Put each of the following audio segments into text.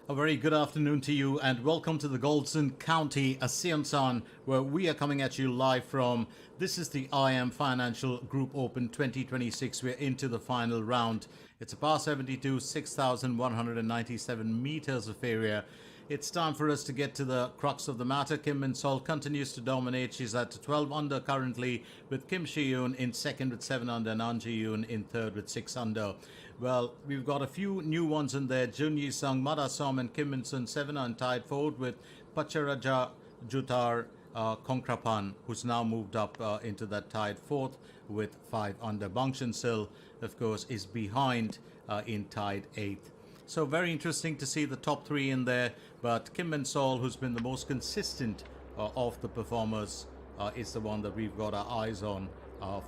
A very good afternoon to you and welcome to the Golden County Aseansan, where we are coming at you live from. This is the IM Financial Group Open 2026. We're into the final round. It's a par 72, 6,197 meters of area. It's time for us to get to the crux of the matter. Kim Min-sol continues to dominate. She's at 12 under currently, with Kim Shi-yoon in second with 7 under and An Ji-yoon in third with 6 under. Well, we've got a few new ones in there. Jun Yi-sung, Mada Som and Kim Min-sun 7 and tied fourth with Pacharaja Jutar Kongkrapan, who's now moved up into that tied fourth with 5 under. Bang Shin-sil, of course, is behind in tied eighth. So very interesting to see the top three in there. But Kim Min-sol, who's been the most consistent of the performers, is the one that we've got our eyes on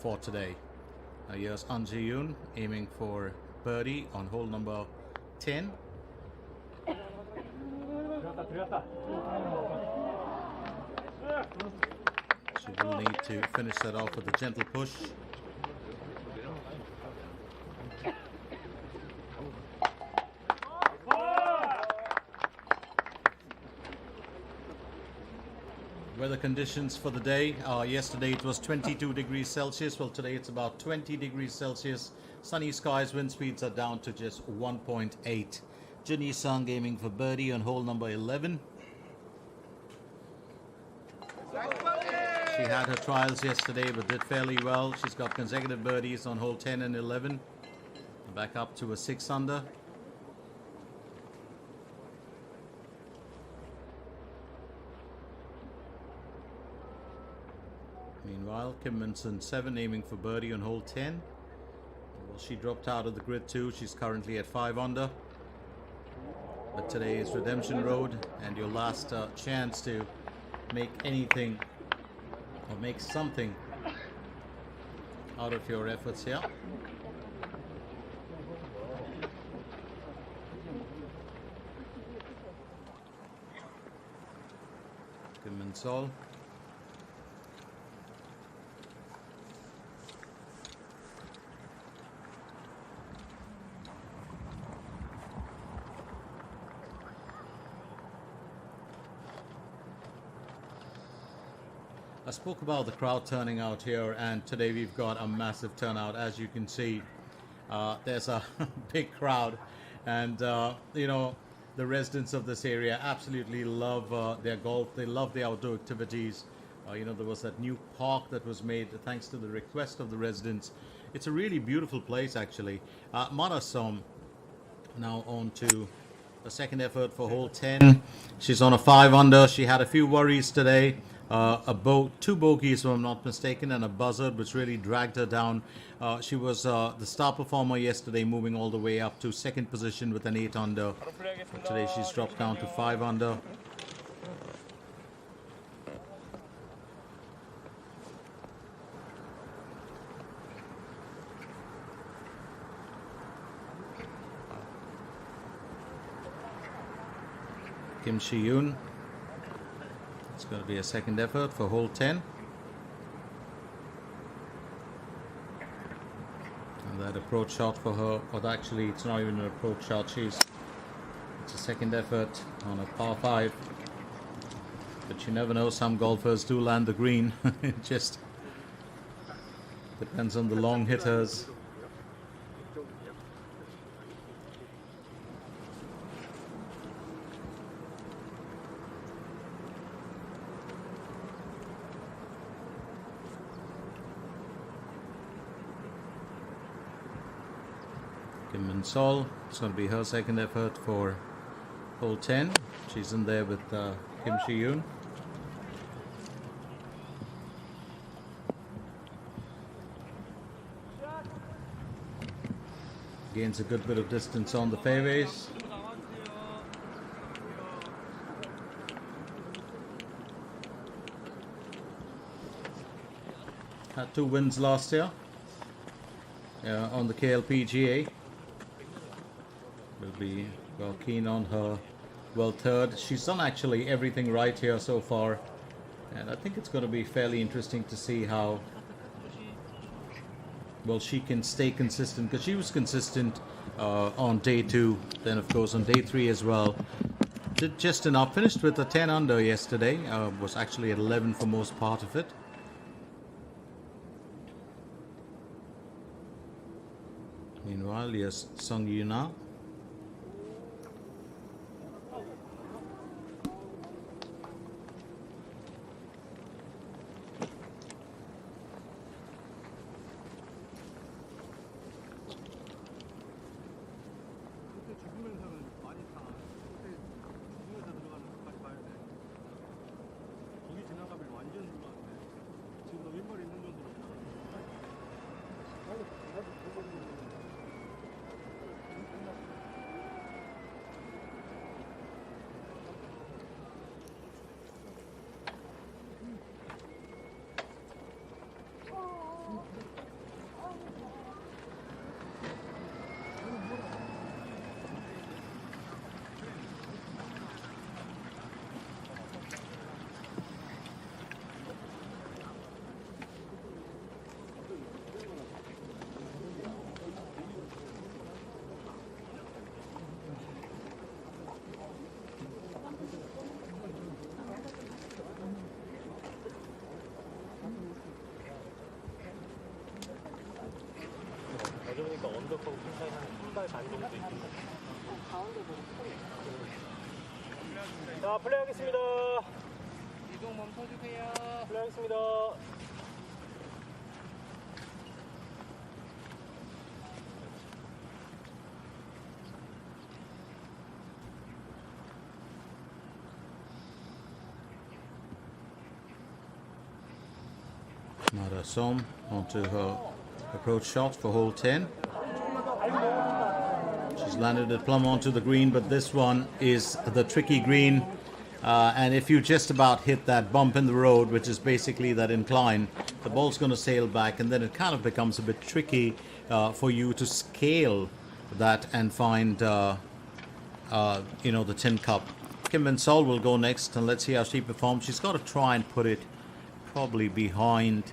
for today. Here's An Ji-yoon aiming for birdie on hole number 10. She will need to finish that off with a gentle push. Weather conditions for the day. Yesterday it was 22 degrees Celsius. Well, today it's about 20 degrees Celsius. Sunny skies, wind speeds are down to just 1.8. Jun Yi-sung aiming for birdie on hole number 11. She had her trials yesterday but did fairly well. She's got consecutive birdies on hole 10 and 11. Back up to a 6 under. Meanwhile, Kim Min-sun 7 aiming for birdie on hole 10. Well, she dropped out of the grid too. She's currently at 5 under. But today is Redemption Road and your last chance to make anything or make something out of your efforts here. Kim Min-sol. I spoke about the crowd turning out here, and today we've got a massive turnout. As you can see, there's a big crowd, and you know, the residents of this area absolutely love their golf. They love the outdoor activities. You know, there was that new park that was made thanks to the request of the residents. It's a really beautiful place, actually. Mada Som now on to the second effort for hole 10. She's on a 5 under. She had a few worries today. Two bogeys, if I'm not mistaken, and a buzzard, which really dragged her down. She was the star performer yesterday, moving all the way up to second position with an 8 under. Today she's dropped down to 5 under. Kim Shi-yoon. It's going to be a second effort for hole 10. And that approach shot for her, or actually it's not even an approach shot, it's a second effort on a par 5. But you never know, some golfers do land the green. It just depends on the long hitters. Kim Min-sol, it's going to be her second effort for hole 10. She's in there with Kim Shi-yoon. Gains a good bit of distance on the fairways. Had 2 wins last year on the KLPGA. Will be well keen on her well third. She's done actually everything right here so far, and I think it's going to be fairly interesting to see how well she can stay consistent, because she was consistent on day 2, then of course on day 3 as well. did just enough. Finished with a 10 under yesterday. Was actually at 11 for most part of it. Meanwhile, yes, Sung Yuna. 보니까 언더커브 큰 차이 한 1발 반 정도 있습니다. 자, 플레이하겠습니다. 이동 멈춰주세요. 플레이하겠습니다. Mara Som onto her approach shot for hole 10. She's landed it plumb onto the green, but this one is the tricky green. And if you just about hit that bump in the road, which is basically that incline, the ball's going to sail back, and then it kind of becomes a bit tricky for you to scale that and find, the tin cup. Kim Min Sol will go next, and let's see how she performs. She's got to try and put it probably behind,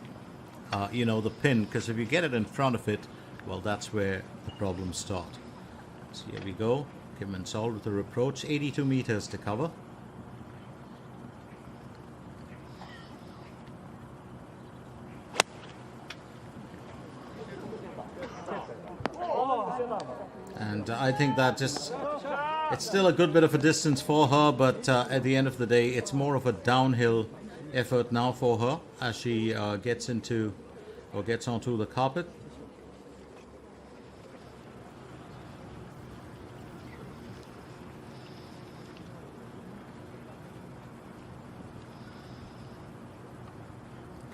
the pin, because if you get it in front of it, well, that's where the problems start. So here we go. Kim Min Sol with her approach, 82 meters to cover. And I think that it's still a good bit of a distance for her, but at the end of the day, it's more of a downhill effort now for her as she gets onto the carpet.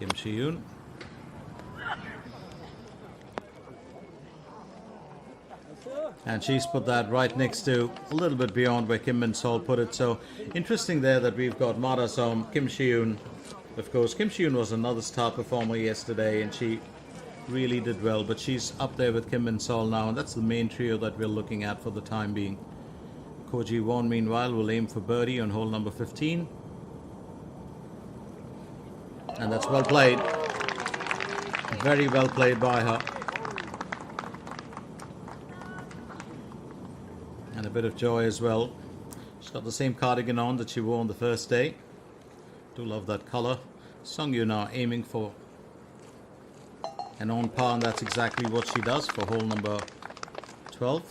Kim Si-yoon. And she's put that right next to, a little bit beyond where Kim Min Sol put it. So interesting there that we've got Mara Som, Kim Si-yoon. Of course, Kim Si-yoon was another star performer yesterday, and she really did well. But she's up there with Kim Min Sol now, and that's the main trio that we're looking at for the time being. Ko Ji-won, meanwhile, will aim for birdie on hole number 15. And that's well played. Very well played by her. And a bit of joy as well. She's got the same cardigan on that she wore on the first day. Do love that color. Sung Yuna aiming for an on par, and that's exactly what she does for hole number 12.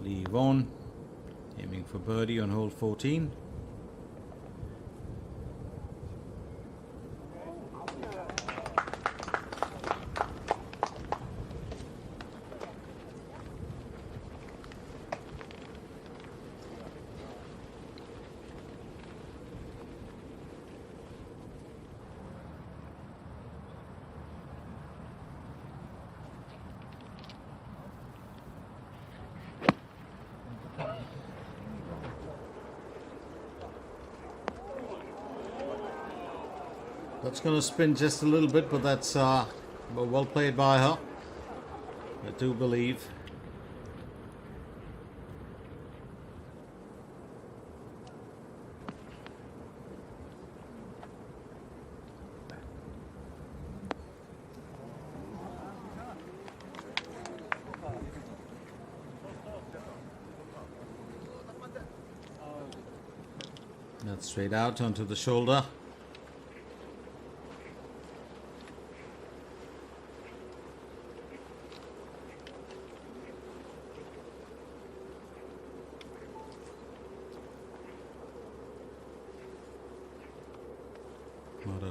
Lee Won aiming for birdie on hole 14. That's going to spin just a little bit, but that's well played by her, I do believe. That's straight out onto the shoulder.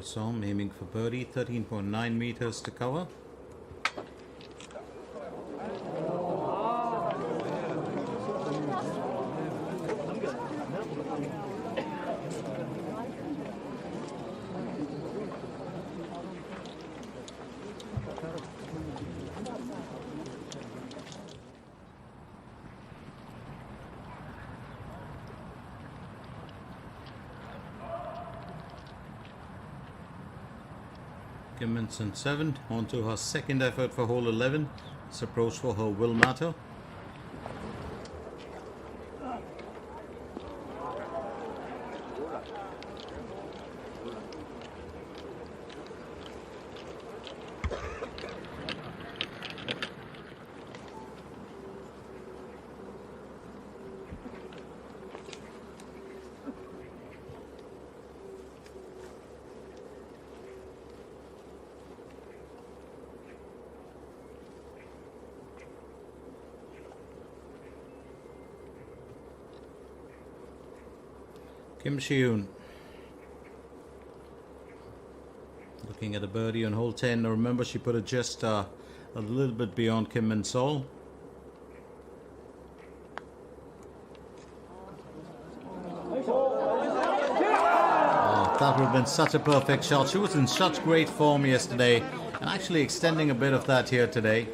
Som aiming for birdie, 13.9 meters to cover. Kimmenson 7 onto her second effort for hole 11. This approach for her will matter. Kim Si-yoon looking at a birdie on hole 10. Now remember, she put it just a little bit beyond Kim Min-sol. Oh, that would have been such a perfect shot. She was in such great form yesterday and actually extending a bit of that here today.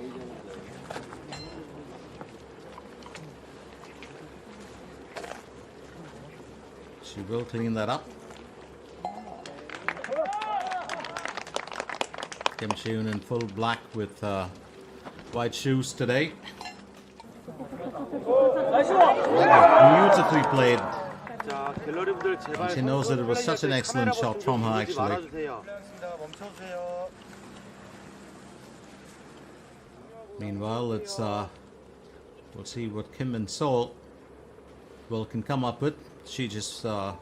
She will clean that up. Kim Si-yoon in full black with white shoes today. Beautifully played. And she knows that it was such an excellent shot from her actually. Meanwhile, it's we'll see what Kim Min-sol can come up with. She just will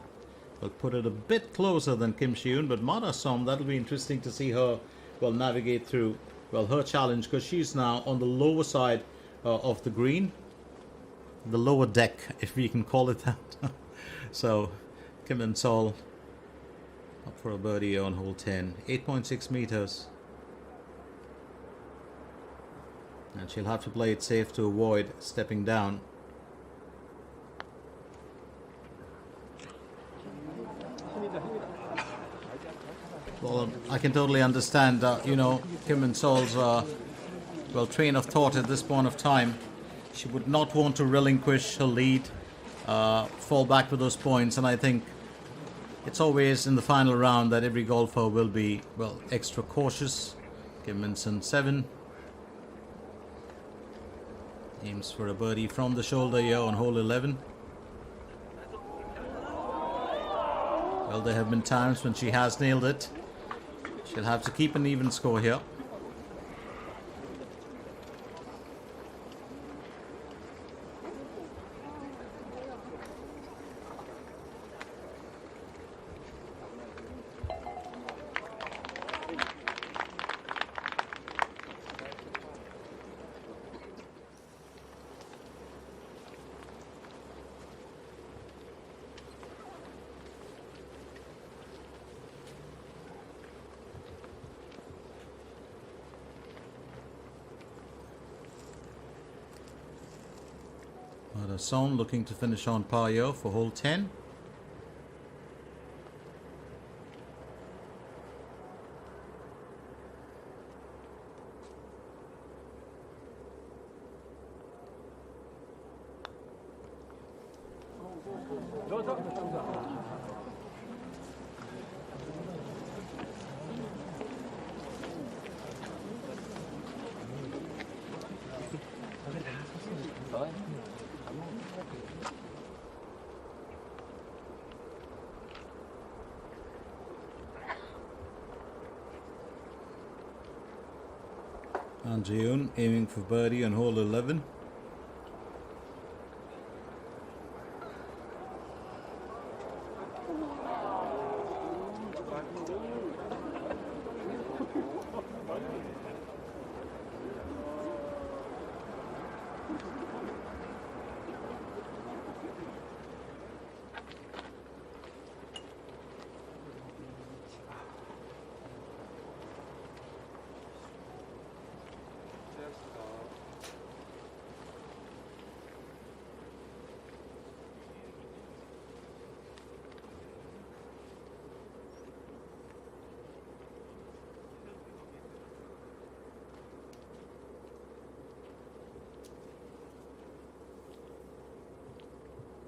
put it a bit closer than Kim Si-yoon, but Mara Som, that'll be interesting to see her navigate through her challenge, because she's now on the lower side of the green, the lower deck, if we can call it that. So Kim Min-sol up for a birdie on hole 10, 8.6 meters, and she'll have to play it safe to avoid stepping down. Well, I can totally understand, Kim Min-sol's train of thought at this point of time. She would not want to relinquish her lead, fall back with those points, and I think it's always in the final round that every golfer will be, extra cautious. Kim Min-son 7 aims for a birdie from the shoulder here on hole 11. Well, there have been times when she has nailed it. She'll have to keep an even score here. Son looking to finish on par here for hole 10. And Ji-yoon aiming for birdie on hole 11.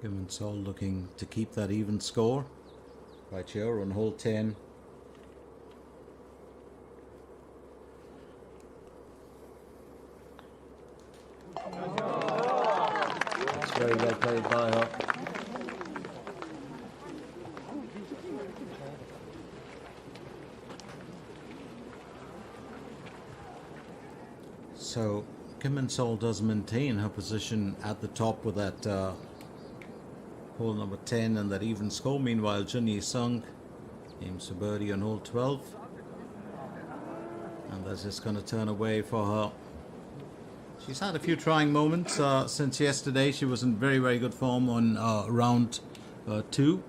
Kim and Sol looking to keep that even score right here on hole 10. It's very well played by her. So Kim and Sol does maintain her position at the top with that hole number 10 and that even score. Meanwhile, Junhee Sung aims for birdie on hole 12, and that's just going to turn away for her. She's had a few trying moments since yesterday. She was in very, very good form on round 2.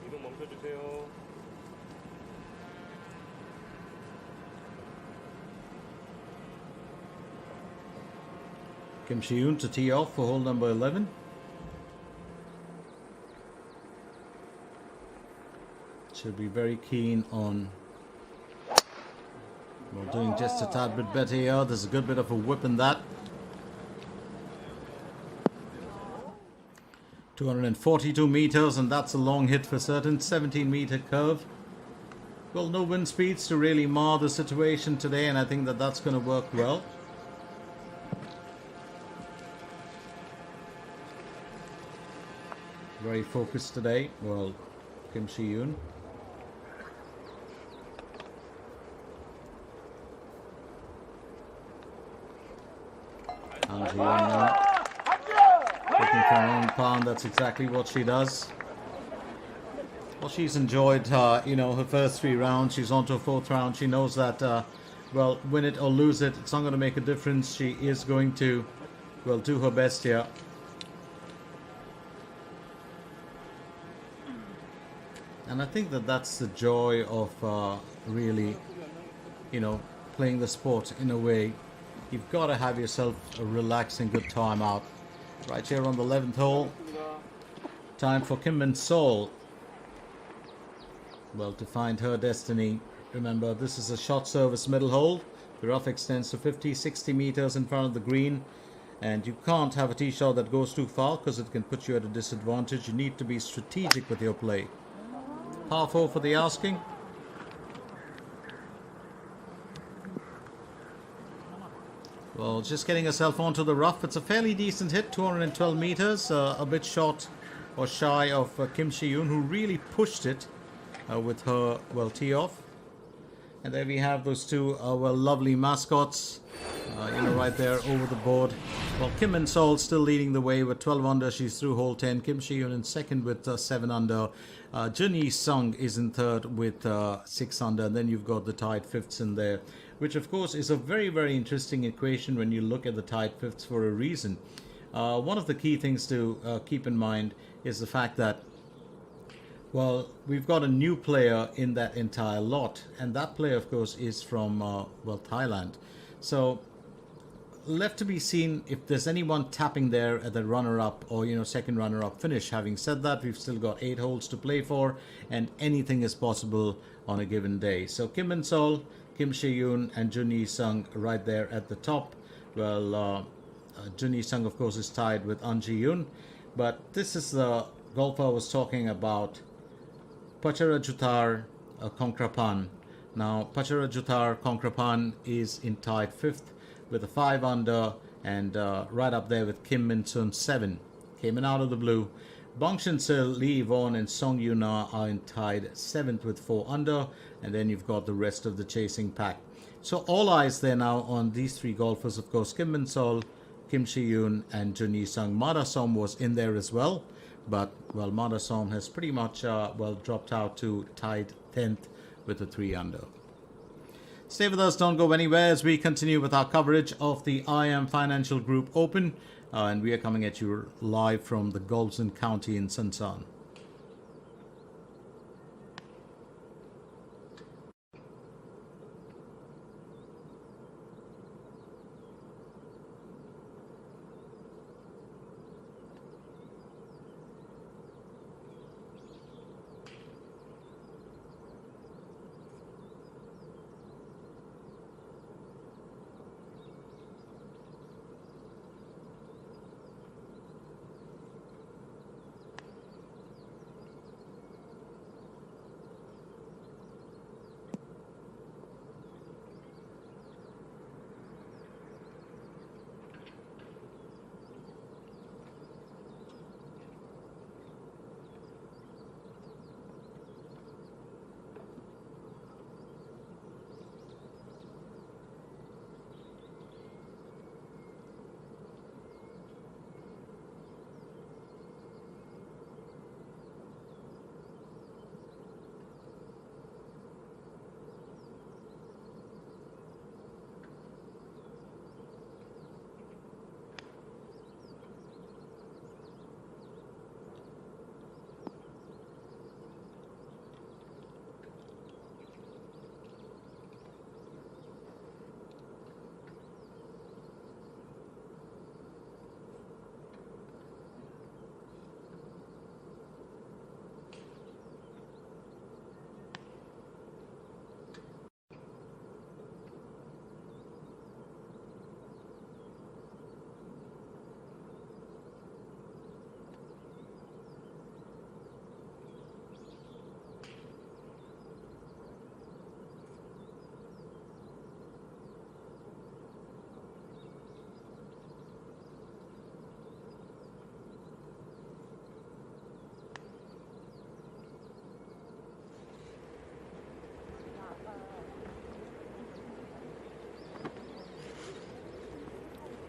이동 멈춰주세요. Kim Shi-yoon to tee off for hole number 11. She'll be very keen on doing just a tad bit better here. There's a good bit of a whip in that. 242 meters, and that's a long hit for certain. 17-meter curve. Well, no wind speeds to really mar the situation today, and I think that that's going to work well. Very focused today. Well, Kim Shi-yoon. And Ji-yoon looking for an own pound. That's exactly what she does. Well, she's enjoyed, her first 3 rounds. She's on to a 4th round. She knows that, well, win it or lose it, it's not going to make a difference. She is going to, well, do her best here. And I think that that's the joy of really, playing the sport in a way. You've got to have yourself a relaxing, good time out. Right here on the 11th hole. Time for Kim and Sol, well, to find her destiny. Remember, this is a short service middle hole. The rough extends to 50-60 meters in front of the green. And you can't have a tee shot that goes too far because it can put you at a disadvantage. You need to be strategic with your play. Par 4 for the asking. Well, just getting herself onto the rough. It's a fairly decent hit, 212 meters, a bit short or shy of Kim Shi-yoon, who really pushed it with her, well, tee off. And there we have those two, well, lovely mascots, right there over the board. Well, Kim and Sol still leading the way with 12 under. She's through hole 10. Kim Shi-yoon in second with 7 under. Junhee Sung is in third with 6 under. And then you've got the tied fifths in there, which of course is a very, very interesting equation when you look at the tied fifths for a reason. One of the key things to keep in mind is the fact that, well, we've got a new player in that entire lot, and that player, of course, is from, well, Thailand. So, left to be seen if there's anyone tapping there at the runner-up or, second runner-up finish. Having said that, we've still got 8 holes to play for, and anything is possible on a given day. So, Kim and Sol, Kim Shi-yoon, and Junhee Sung right there at the top. Well, Junhee Sung, of course, is tied with An Ji-yoon, but this is the golfer I was talking about, Pacharajuthar Kongkrapan. Now, Pacharajuthar Kongkrapan is in tied 5th with a 5 under, and right up there with Kim Min-sun 7. Came in out of the blue. Bong Shin-sil, Lee Yvonne, and Song Yuna are in tied 7th with 4 under, and then you've got the rest of the chasing pack. So all eyes there now on these three golfers, of course, Kim Min-sol, Kim Shi-yoon and Jun Yi-sung. Ma Som was in there as well, but, well, Ma Som has pretty much, dropped out to tied 10th with a 3 under. Stay with us, don't go anywhere as we continue with our coverage of the IM Financial Group Open, and we are coming at you live from the Golden County in Sansan.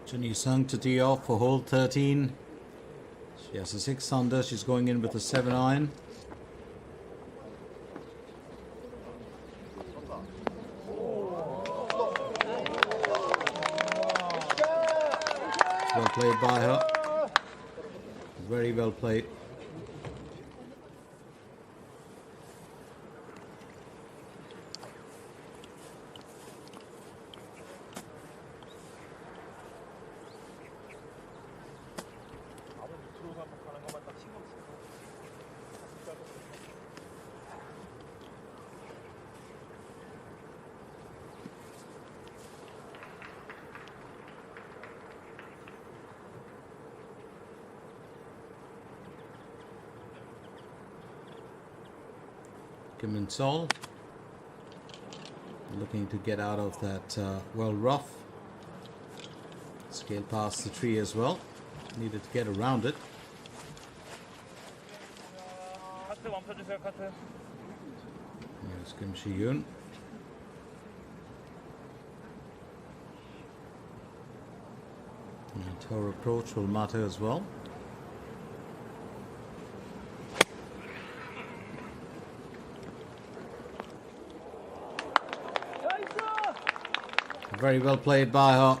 Jun Yi-sung to tee off for hole 13. She has a 6 under. She's going in with a 7 iron. Well played by her. Very well played. Kim Min-sol looking to get out of that rough. Scale past the tree as well. Needed to get around it. Here's Kim Shi-yoon. And her approach will matter as well. Very well played by her.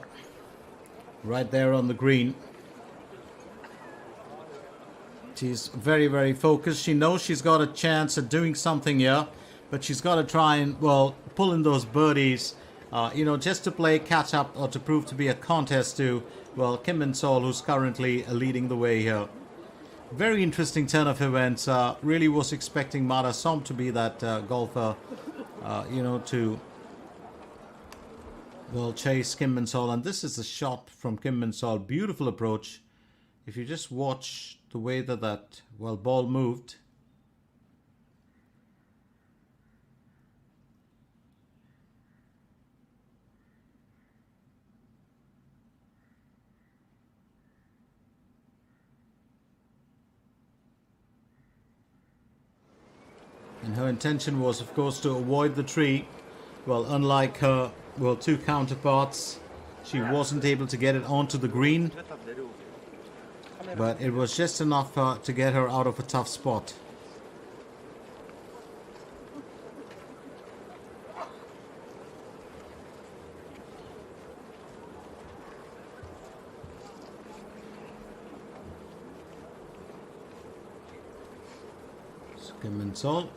Right there on the green. She's very, very focused. She knows she's got a chance at doing something here, but she's got to try and, pull in those birdies, just to play catch up or to prove to be a contest to, Kim Min-sol, who's currently leading the way here. Very interesting turn of events. Really was expecting Ma Som to be that golfer, to chase Kim Min-sol, and this is a shot from Kim Min-sol. Beautiful approach. If you just watch the way that ball moved. And her intention was, of course, to avoid the tree. Well, unlike her well, two counterparts. She wasn't able to get it onto the green, but it was just enough to get her out of a tough spot. Skim and salt.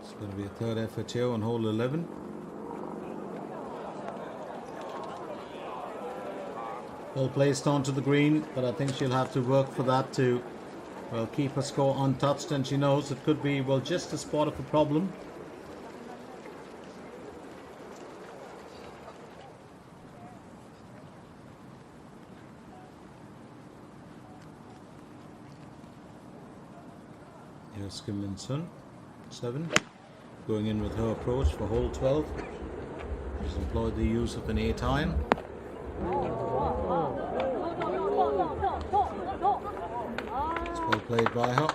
It's going to be a third effort here on hole 11. Well placed onto the green, but I think she'll have to work for that to, well, keep her score untouched, and she knows it could be, well, just a spot of a problem. Here's Skimlinson, 7, going in with her approach for hole 12. She's employed the use of an 8 iron. It's well played by her.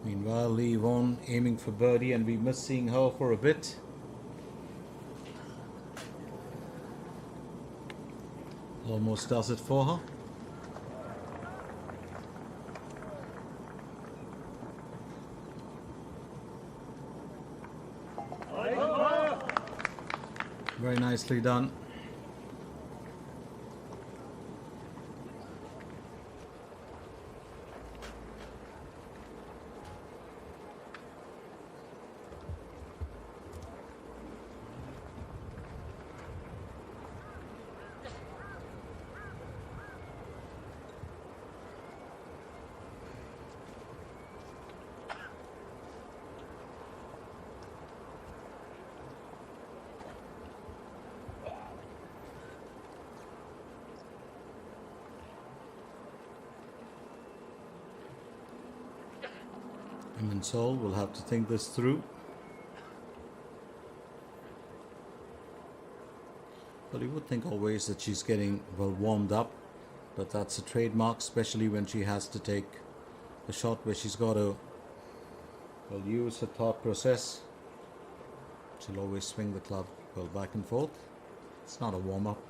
Meanwhile, Lee Vaughan aiming for birdie, and we missed seeing her for a bit. Almost does it for her. Very nicely done. And Sol will have to think this through. Well, you would think always that she's getting well warmed up, but that's a trademark, especially when she has to take a shot where she's got to, well, use her thought process. She'll always swing the club well back and forth. It's not a warm-up.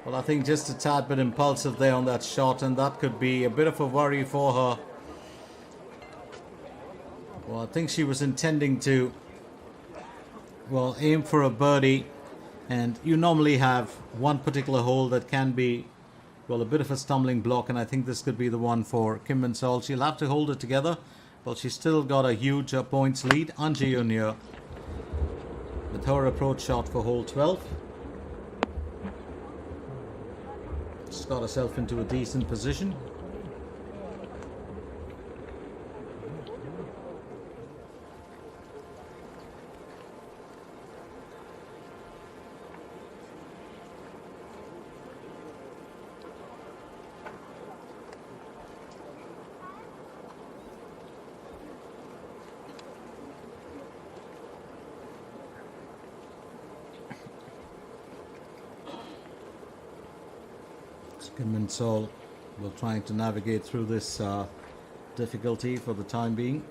Well, I think just a tad bit impulsive there on that shot, and that could be a bit of a worry for her. Well, I think she was intending to, well, aim for a birdie, and you normally have one particular hole that can be, well, a bit of a stumbling block, and I think this could be the one for Kim and Sol. She'll have to hold it together, but she's still got a huge points lead. Anjay Junior with her approach shot for hole 12. She's got herself into a decent position. Kim and Sol will trying to navigate through this difficulty for the time being.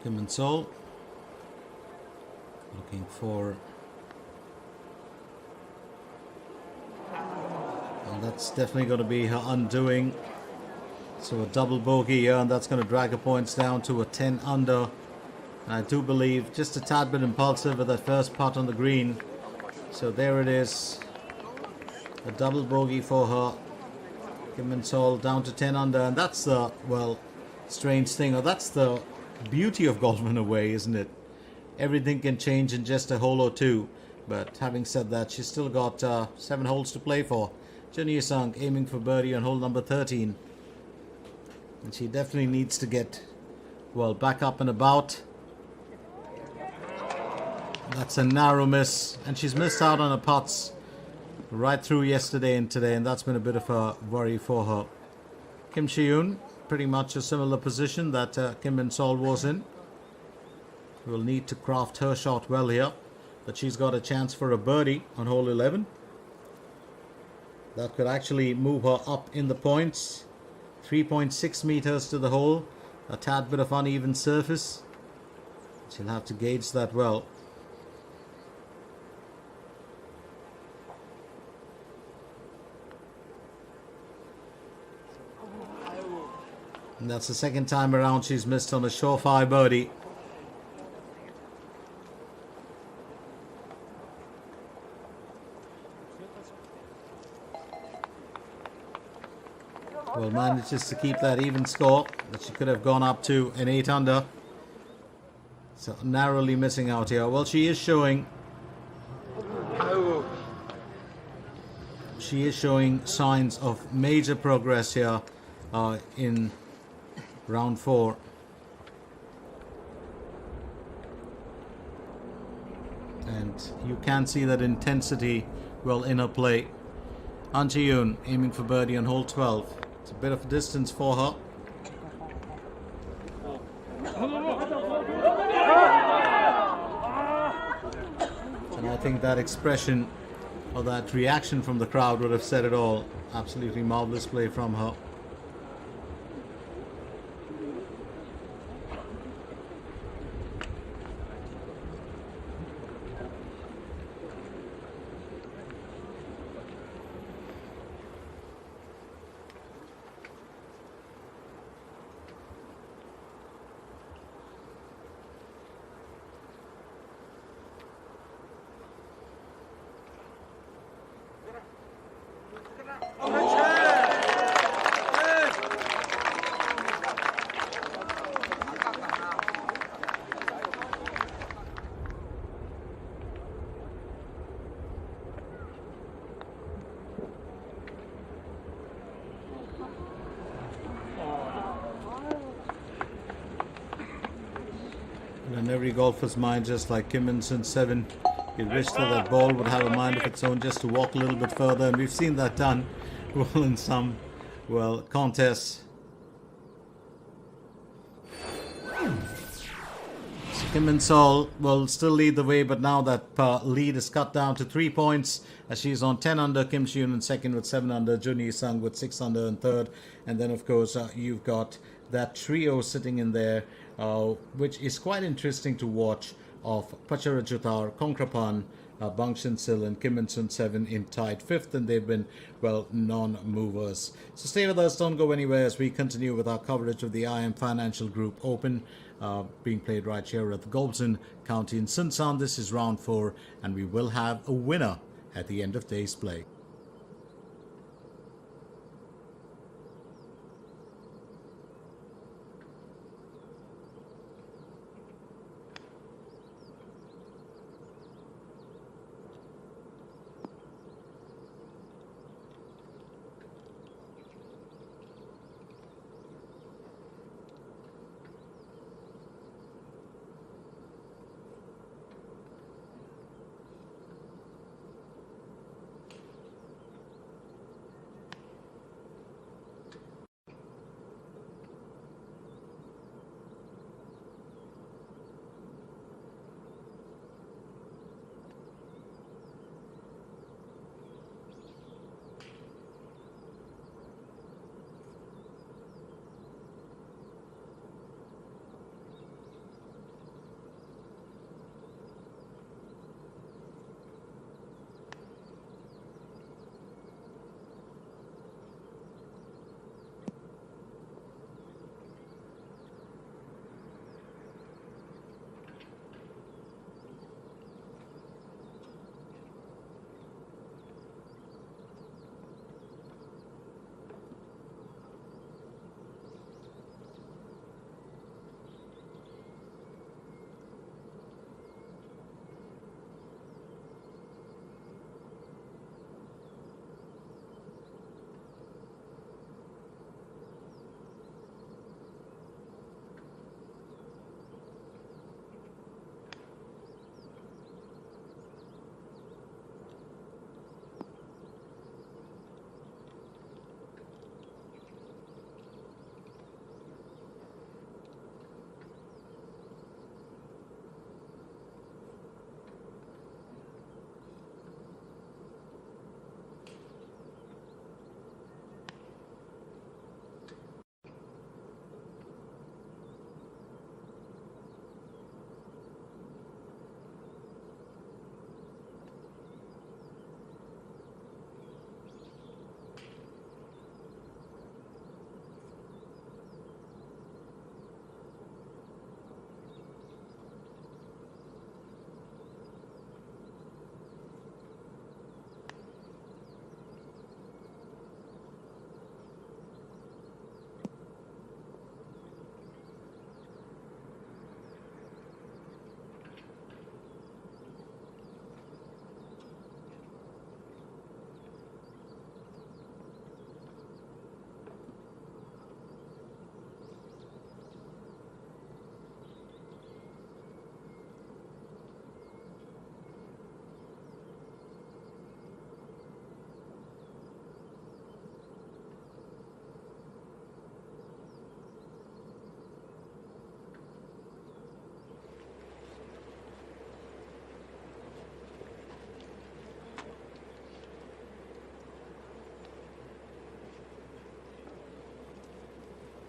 Kim and Sol looking for, and that's definitely going to be her undoing. So a double bogey here, and that's going to drag her points down to a 10 under. And I do believe just a tad bit impulsive with that first putt on the green. So there it is, a double bogey for her. Kim and Sol down to 10 under, and that's the, well, strange thing, or that's the beauty of golf in a way, isn't it? Everything can change in just a hole or two. But having said that, she's still got 7 holes to play for. Jun Sung aiming for birdie on hole number 13. And she definitely needs to get, well, back up and about. That's a narrow miss. And she's missed out on her putts right through yesterday and today. And that's been a bit of a worry for her. Kim Chi-yoon, pretty much a similar position that Kim Min-sol was in. Will need to craft her shot well here. But she's got a chance for a birdie on hole 11. That could actually move her up in the points. 3.6 meters to the hole. A tad bit of uneven surface. She'll have to gauge that well. And that's the second time around she's missed on a surefire birdie. Well, manages to keep that even score, but she could have gone up to an 8 under. So narrowly missing out here. Well, she is showing signs of major progress here in round 4. And you can see that intensity well in her play. An Ji-yoon aiming for birdie on hole 12. It's a bit of a distance for her. And I think that expression or that reaction from the crowd would have said it all. Absolutely marvelous play from her. In every golfer's mind, just like Kim Min-sun 7, you wish that ball would have a mind of its own just to walk a little bit further, and we've seen that done well in some, well, contests. So Kim Min-sol will still lead the way, but now that lead is cut down to 3 points as she's on 10 under. Kim Chi-yoon in second with 7 under, Jun Sung with 6 under in third, and then of course you've got that trio sitting in there, which is quite interesting to watch, of Pacharajutar, Kongkrapan, Bang Shin-sil and Kim Min-sun 7 in tied 5th, and they've been, well, non-movers. So stay with us, don't go anywhere as we continue with our coverage of the IM Financial Group Open, being played right here at the Golden County in Sunsan. This is round 4, and we will have a winner at the end of day's play.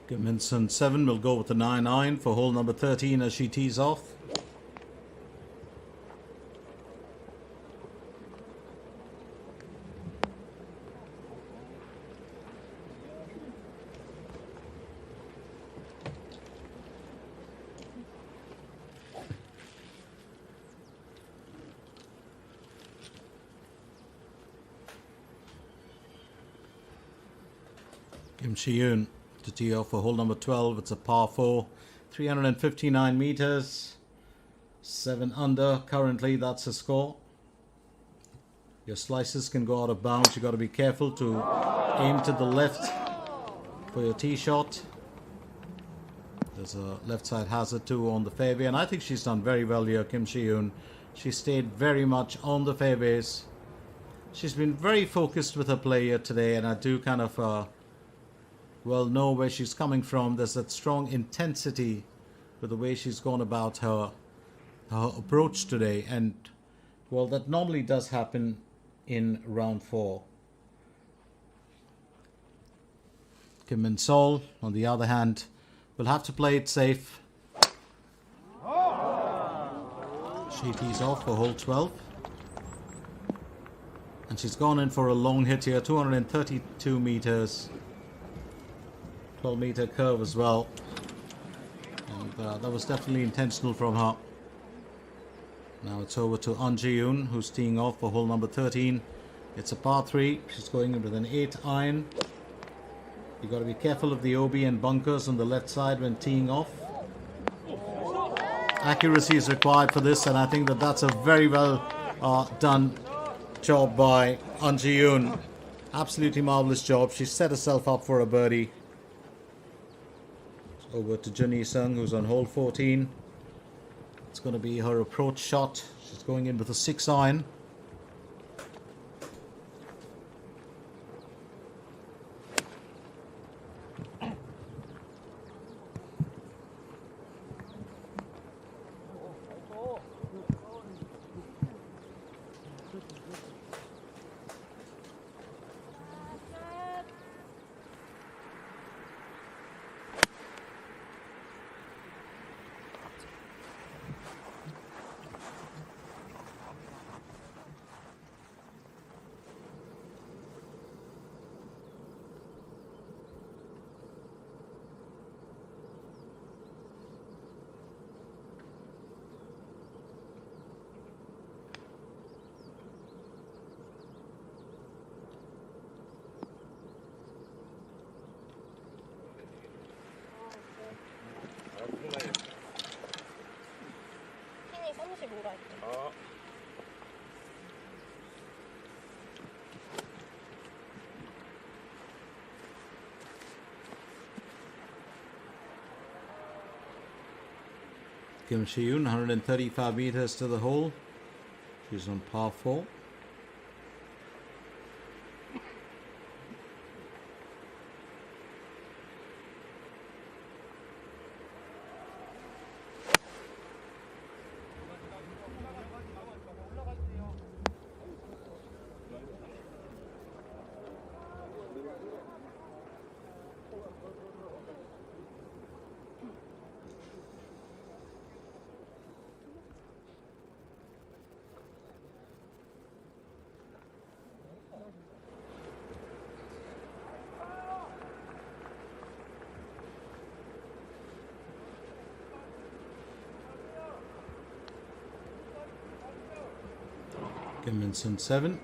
Kim Min-sun 7 will go with the 9-iron for hole number 13 as she tees off. Kim Shi-yoon to tee off for hole number 12. It's a par 4, 359 meters, 7 under currently. That's the score. Your slices can go out of bounds. You got to be careful to aim to the left for your tee shot. There's a left side hazard too on the fairway, and I think she's done very well here, Kim Shi-yoon. She stayed very much on the fairways. She's been very focused with her play here today, and I do kind of well know where she's coming from. There's that strong intensity with the way she's gone about her approach today, and well, that normally does happen in round 4. Kim Min-sol, on the other hand, will have to play it safe. She tees off for hole 12, and she's gone in for a long hit here, 232 meters. 12-meter curve as well, and that was definitely intentional from her. Now it's over to An Ji-yoon, who's teeing off for hole number 13. It's a par 3. She's going in with an 8-iron. You got to be careful of the OB and bunkers on the left side when teeing off. Accuracy is required for this, and I think that that's a very well done job by An Ji-yoon. Absolutely marvelous job. She set herself up for a birdie. Over to Jun Hee-sung, who's on hole 14. It's going to be her approach shot. She's going in with a 6-iron. 핀이 35라 했죠. Kim Shi-yoon, 135 meters to the hole. She's on par 4. Kim Min-sun 7.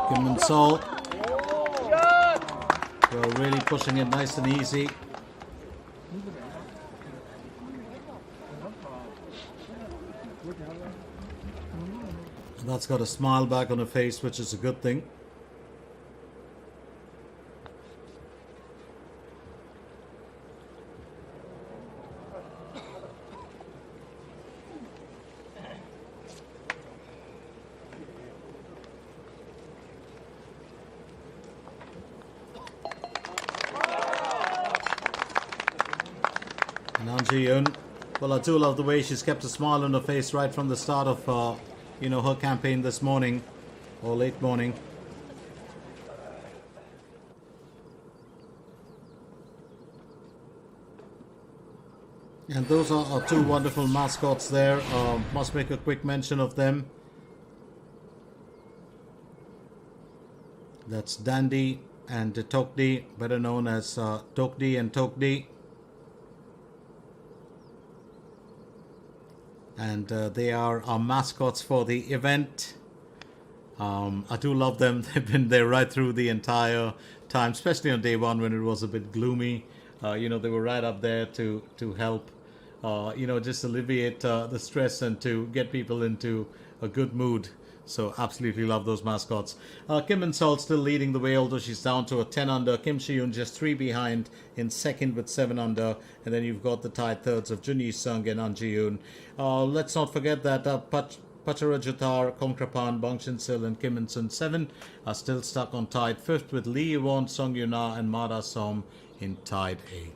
Kim Min-sol, well, really pushing it nice and easy. And that's got a smile back on her face, which is a good thing. Ji-yoon. Well, I do love the way she's kept a smile on her face right from the start of, her campaign this morning or late morning. And those are our two wonderful mascots there. Must make a quick mention of them. That's Dandy and Tokdi, better known as Tokdi and Tokdi. And they are our mascots for the event. I do love them. They've been there right through the entire time, especially on day one when it was a bit gloomy. They were right up there to help, just alleviate the stress and to get people into a good mood. So absolutely love those mascots. Kim and Sol still leading the way, although she's down to a 10 under. Kim Shi-yoon just 3 behind in second with 7 under. And then you've got the tied thirds of Jun Yi-sung and An Ji-yoon. Let's not forget that Pachara Jutar, Kongkrapan, Bang Shin-sil and Kim In-sun 7 are still stuck on tied 5th with Lee Yewon, Song Yuna and Mada Som in tied 8th.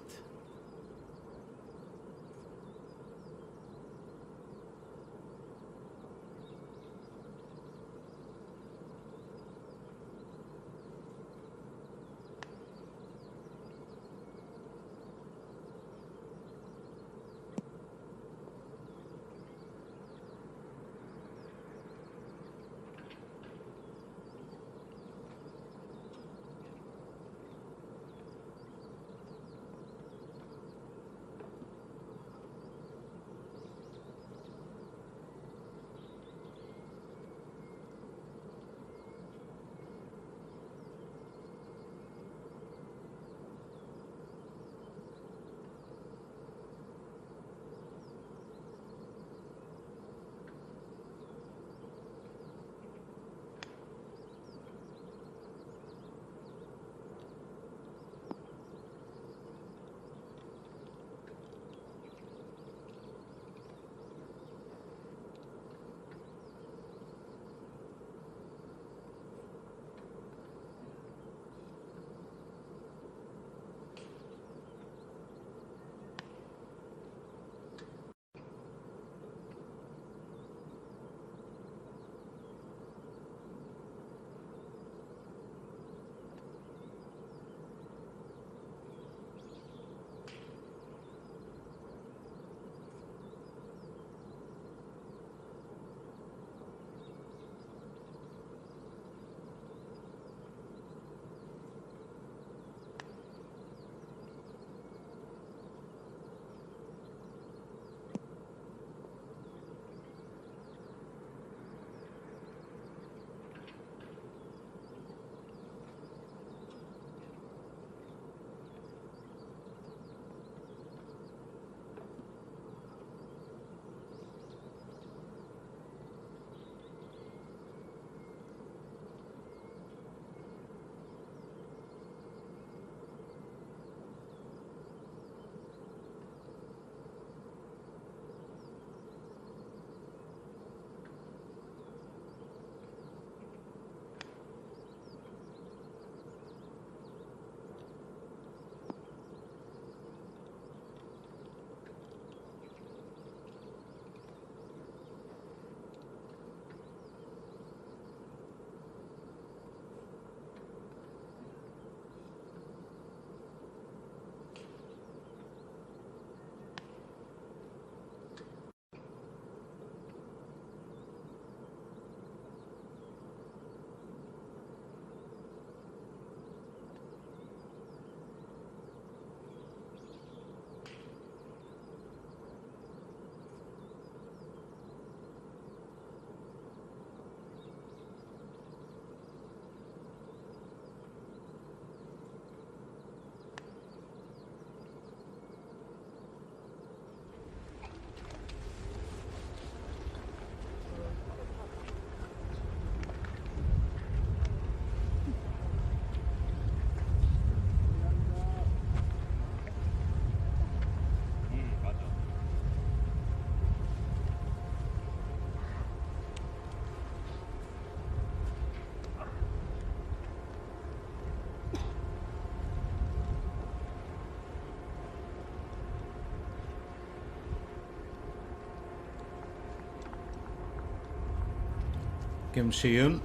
Kim Si-yoon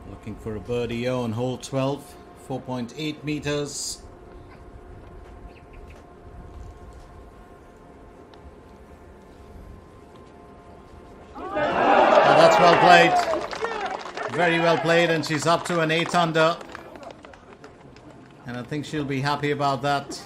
looking for a birdie on hole 12, 4.8 meters. Oh, that's well played. Very well played, and she's up to an 8 under. And I think she'll be happy about that.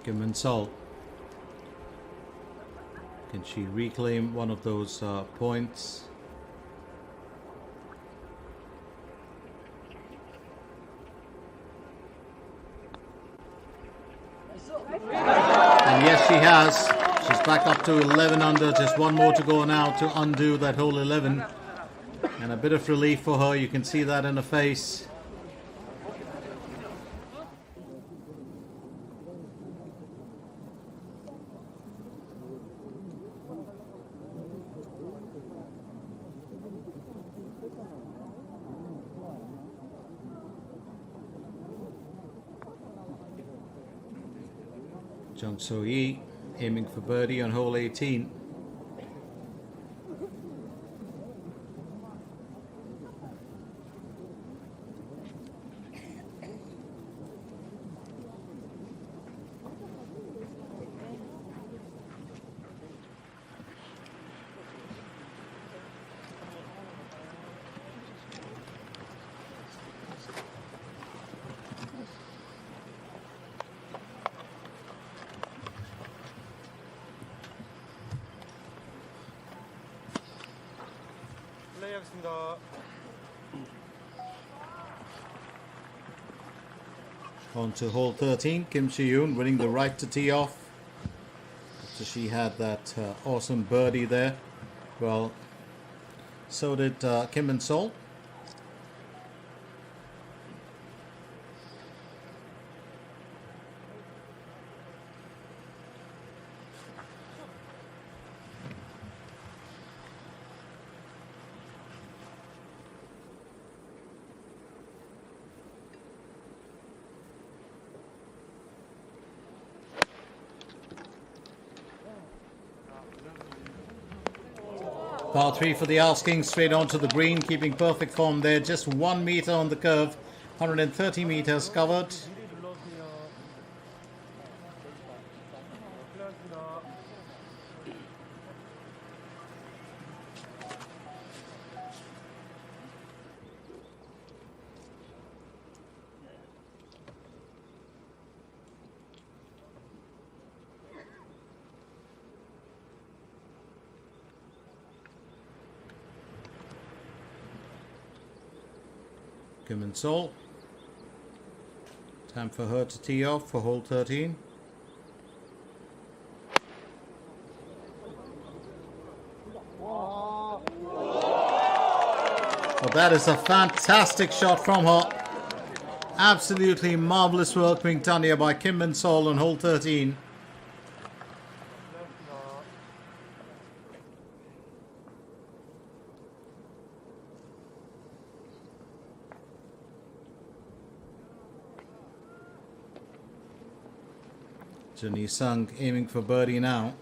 Kim Sol. Can she reclaim one of those points? And yes, she has. She's back up to 11 under. Just one more to go now to undo that hole 11. And a bit of relief for her. You can see that in her face. Jung So-yi aiming for birdie on hole 18. 플레이하겠습니다. On to hole 13, Kim Si-yoon winning the right to tee off. So she had that awesome birdie there. Well, so did Kim Sol. Par 3 for the asking, straight onto the green, keeping perfect form there. Just 1 meter on the curve, 130 meters covered. 눌러주세요. 플레이하겠습니다. Kim Sol. Time for her to tee off for hole 13. Well, that is a fantastic shot from her. Absolutely marvelous work being done here by Kim Sol on hole 13. Jun Sung aiming for birdie now.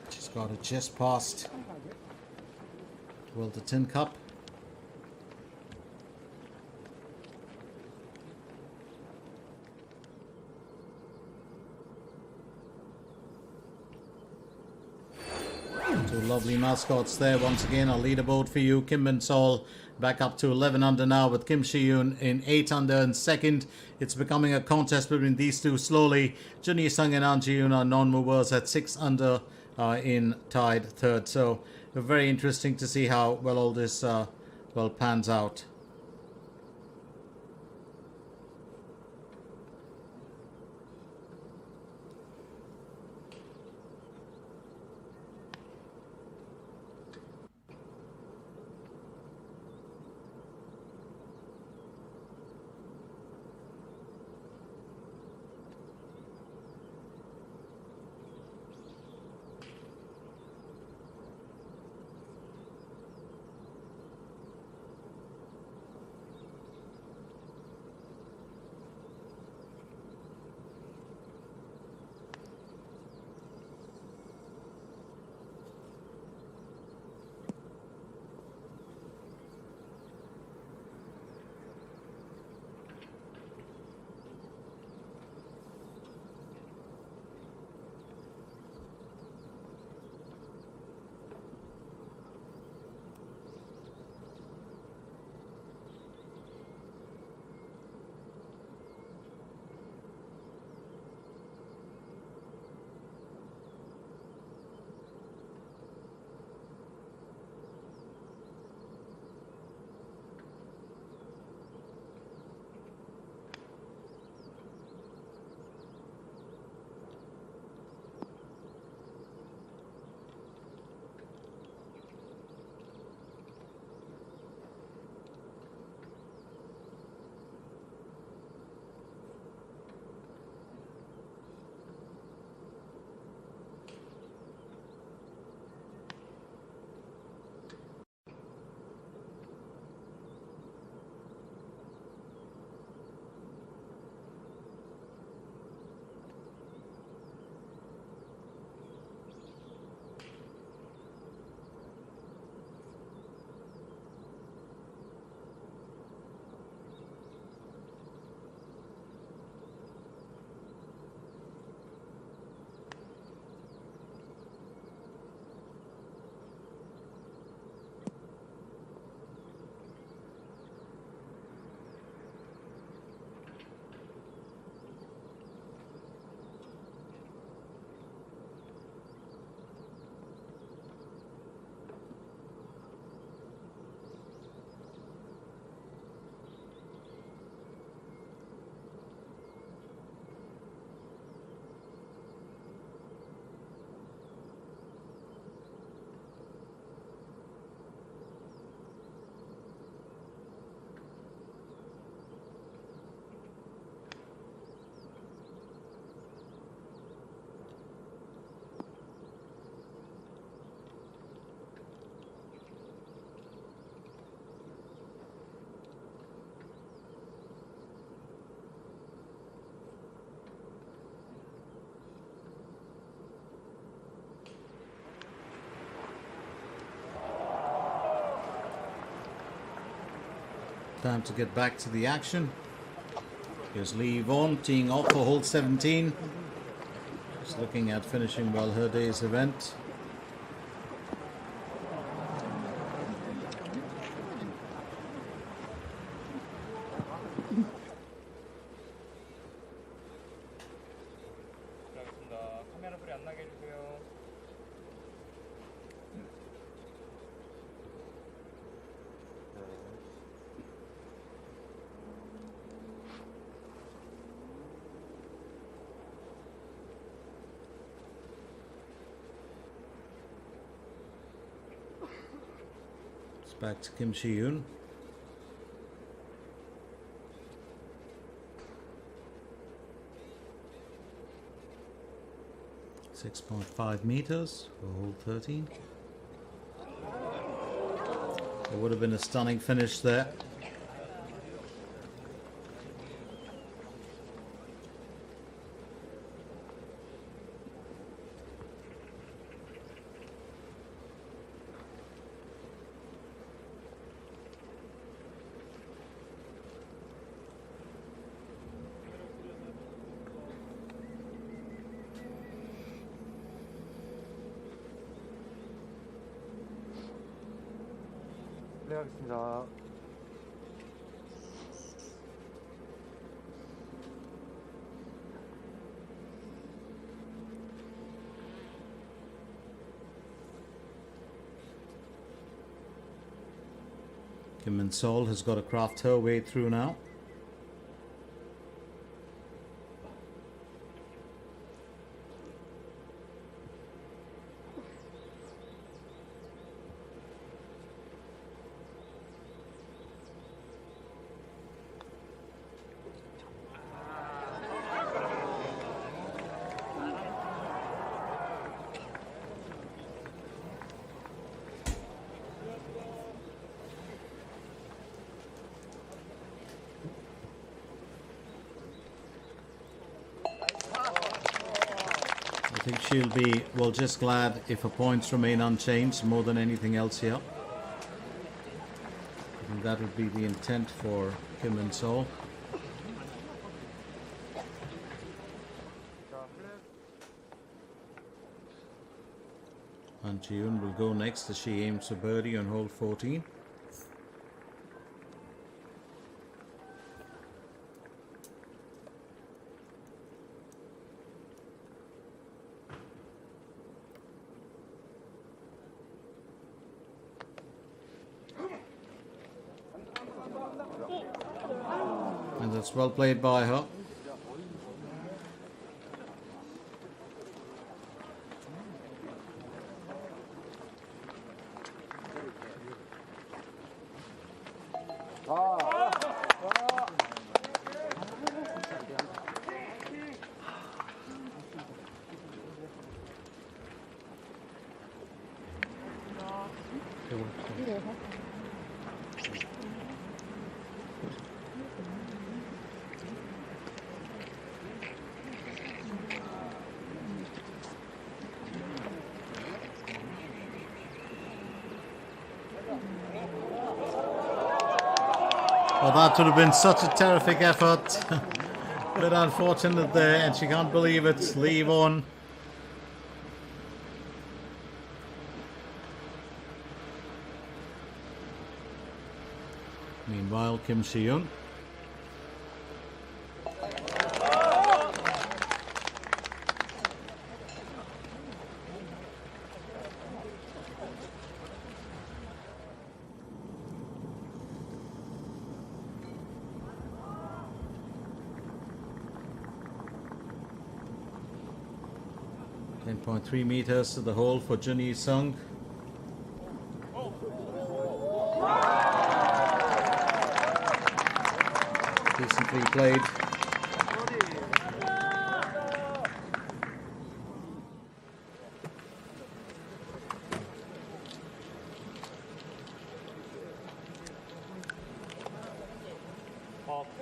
She's got it just past the tin cup. Two lovely mascots there once again. A leaderboard for you. Kim Sol back up to 11 under now with Kim Si-yoon in 8 under in second. It's becoming a contest between these two slowly. Jun Sung and An Ji-yoon are non-movers at 6 under in tied third. So very interesting to see how well all this pans out. Time to get back to the action. Here's Lee Yvonne teeing off for hole 17. Just looking at finishing well her day's event. 카메라 소리 안 나게 해주세요. It's back to Kim Shi-yoon. .5 meters for hole 13. It would have been a stunning finish there. 네, 하겠습니다. Kim Min-sol has got to craft her way through now. I think she'll be, well, just glad if her points remain unchanged more than anything else here. I think that would be the intent for Kim Min-sol. And Ji-yoon will go next as she aims for birdie on hole 14. And that's well played by her. Well, that would have been such a terrific effort. Bit unfortunate there, and she can't believe it. Leave on. Meanwhile, Kim Si-yoon. .3 meters to the hole for Jun Sung. Decently played.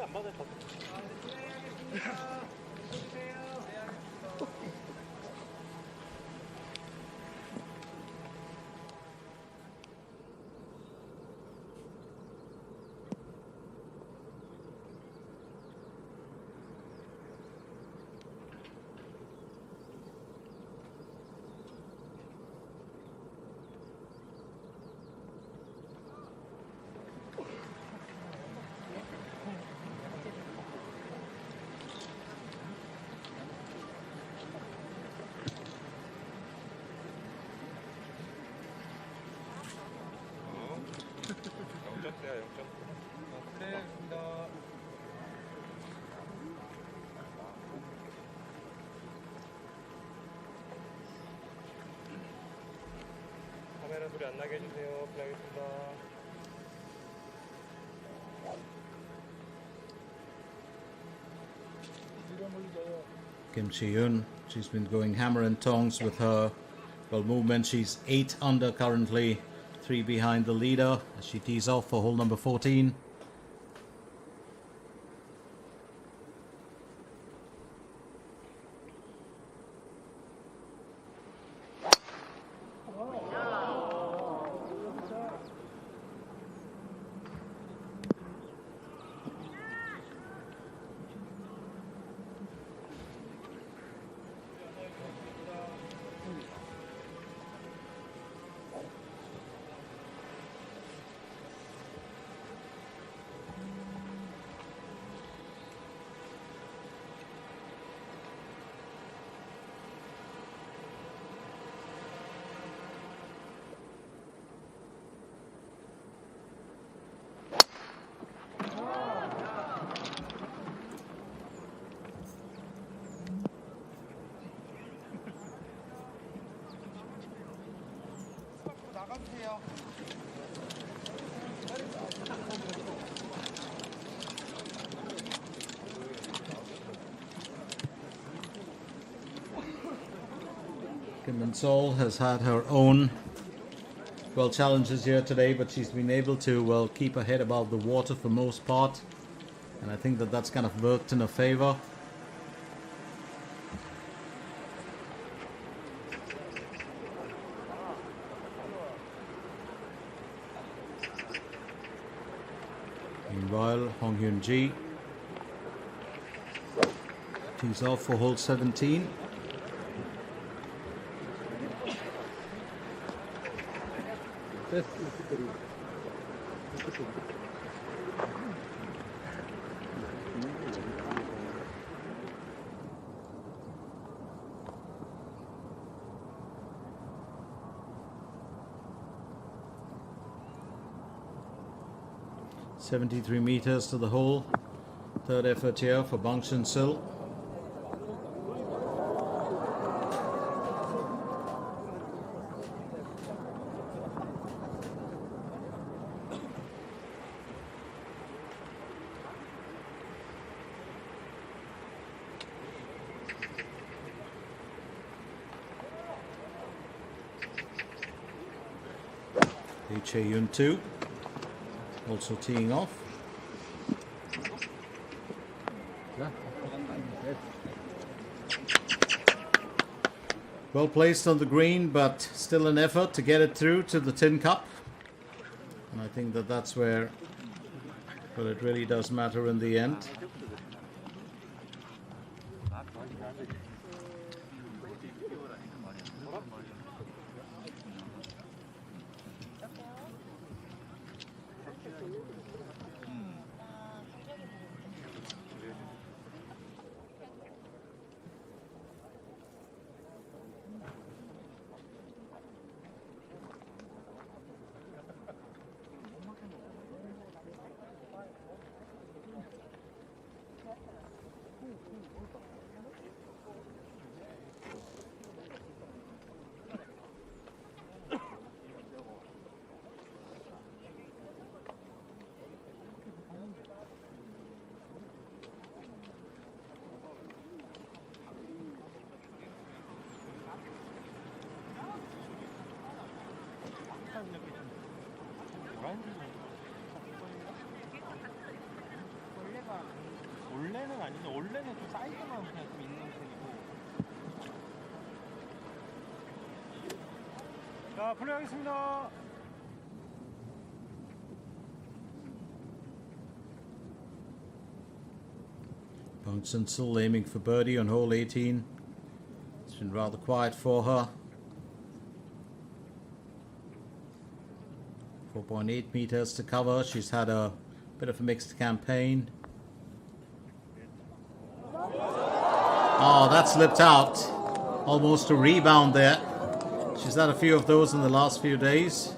안 받을 것 같아. 0점대야 0점. 플레이하겠습니다. 카메라 소리 안 나게 해주세요. 플레이하겠습니다. Kim Chi-yoon, she's been going hammer and tongs with her movement. She's 8 under currently, 3 behind the leader as she tees off for hole number 14. 나가주세요. Kim Min-sol has had her own challenges here today, but she's been able to keep her head above the water for most part, and I think that that's kind of worked in her favor. Meanwhile, Hong Hyun-ji tees off for hole 17. $73 meters to the hole. Third effort here for Bang Chun-sil. Lee Chae-yoon too, also teeing off. Well placed on the green, but still an effort to get it through to the tin cup. And I think that that's where it really does matter in the end. 원래는 아닌데 원래는 좀 사이즈만 그냥 좀 있는 색이고. 자, 플레이하겠습니다. Bang Chun-sil aiming for birdie on hole 18. It's been rather quiet for her. 4.8 meters to cover. She's had a bit of a mixed campaign. Oh, that slipped out. Almost a rebound there. She's had a few of those in the last few days.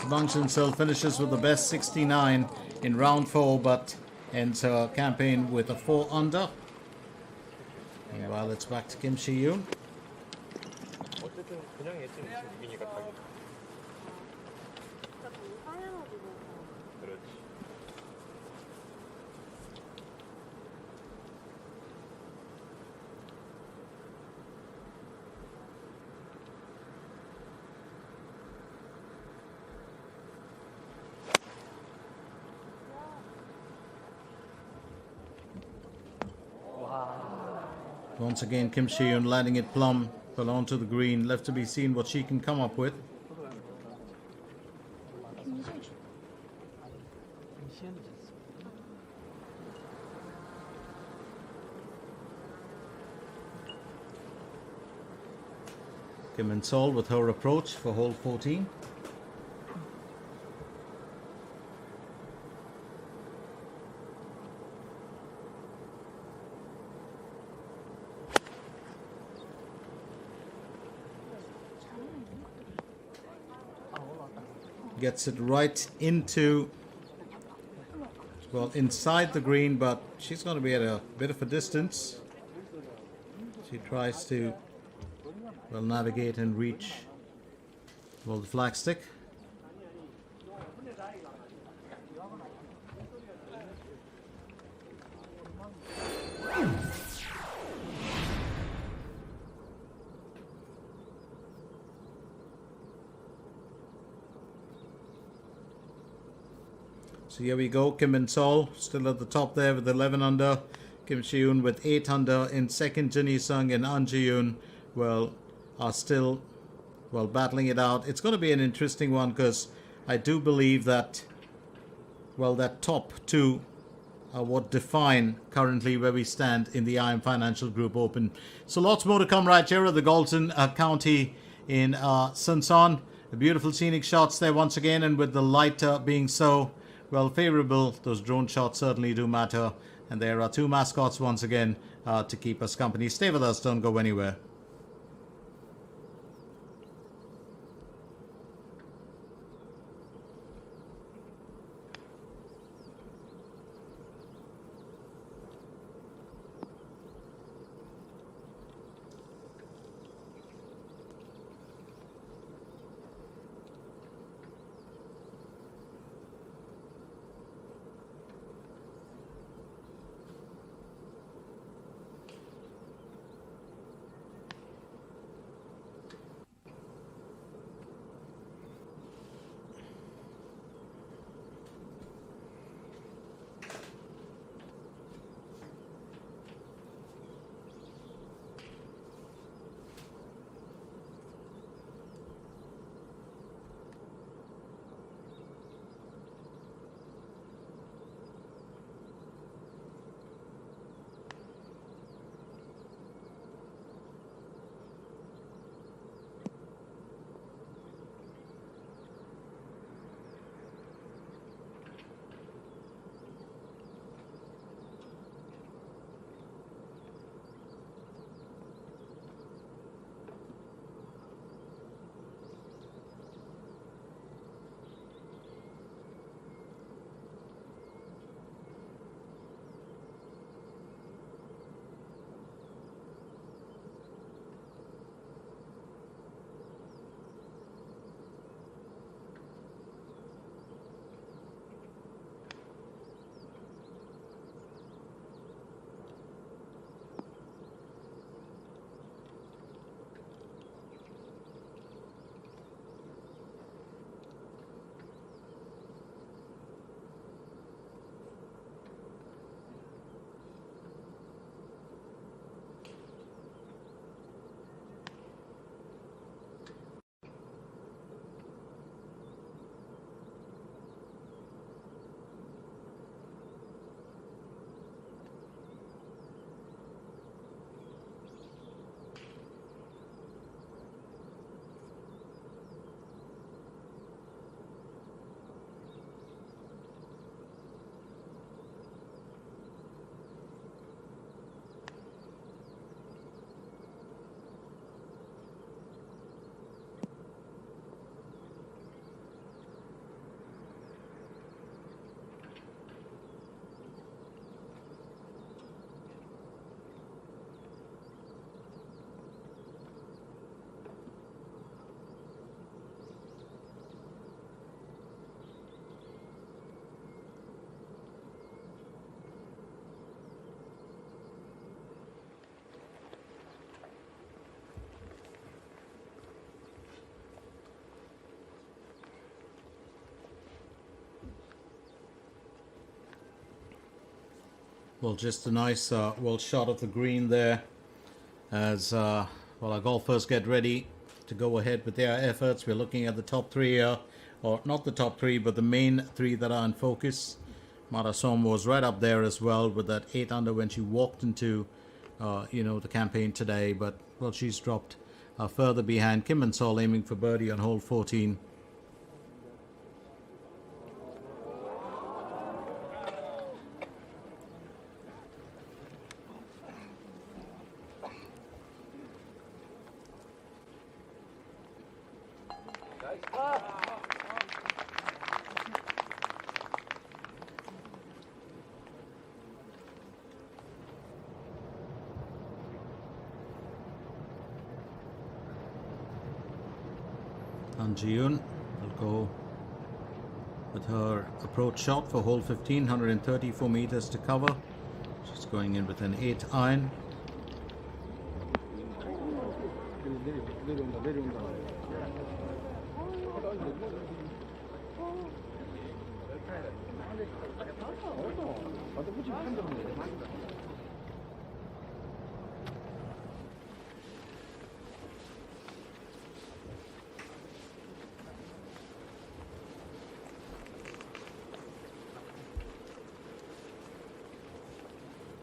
Bang Sil finishes with the best 69 in round 4, but ends her campaign with a 4 under. Meanwhile, it's back to Kim Si-yoon. 어쨌든 그냥 엣지는 지금 이기니까 타기. 그렇지. Once again, Kim Si-yoon landing it plumb, well onto the green. Left to be seen what she can come up with. Kim In-sol with her approach for hole 14. Gets it right into, well, inside the green, but she's going to be at a bit of a distance. She tries to, well, navigate and reach, well, the flagstick. So here we go, Kim In-sol still at the top there with 11 under. Kim Si-yoon with 8 under in second. Jin Hee-sung and An Ji-yoon, well, are still, well, battling it out. It's going to be an interesting one because I do believe that, well, that top two are what define currently where we stand in the IM Financial Group Open. So lots more to come right here at the Galton County in Sunsan. The beautiful scenic shots there once again, and with the light being so, well, favorable, those drone shots certainly do matter. And there are 2 mascots once again to keep us company. Stay with us, don't go anywhere. Well, just a nice well shot of the green there as well our golfers get ready to go ahead with their efforts. We're looking at the top three here, or not the top three, but the main three that are in focus. Marasom was right up there as well with that 8 under when she walked into the campaign today, but well, she's dropped further behind. Kim and Sol aiming for birdie on hole 14. Han Ji-yoon will go with her approach shot for hole 15, 134 meters to cover. She's going in with an 8 iron.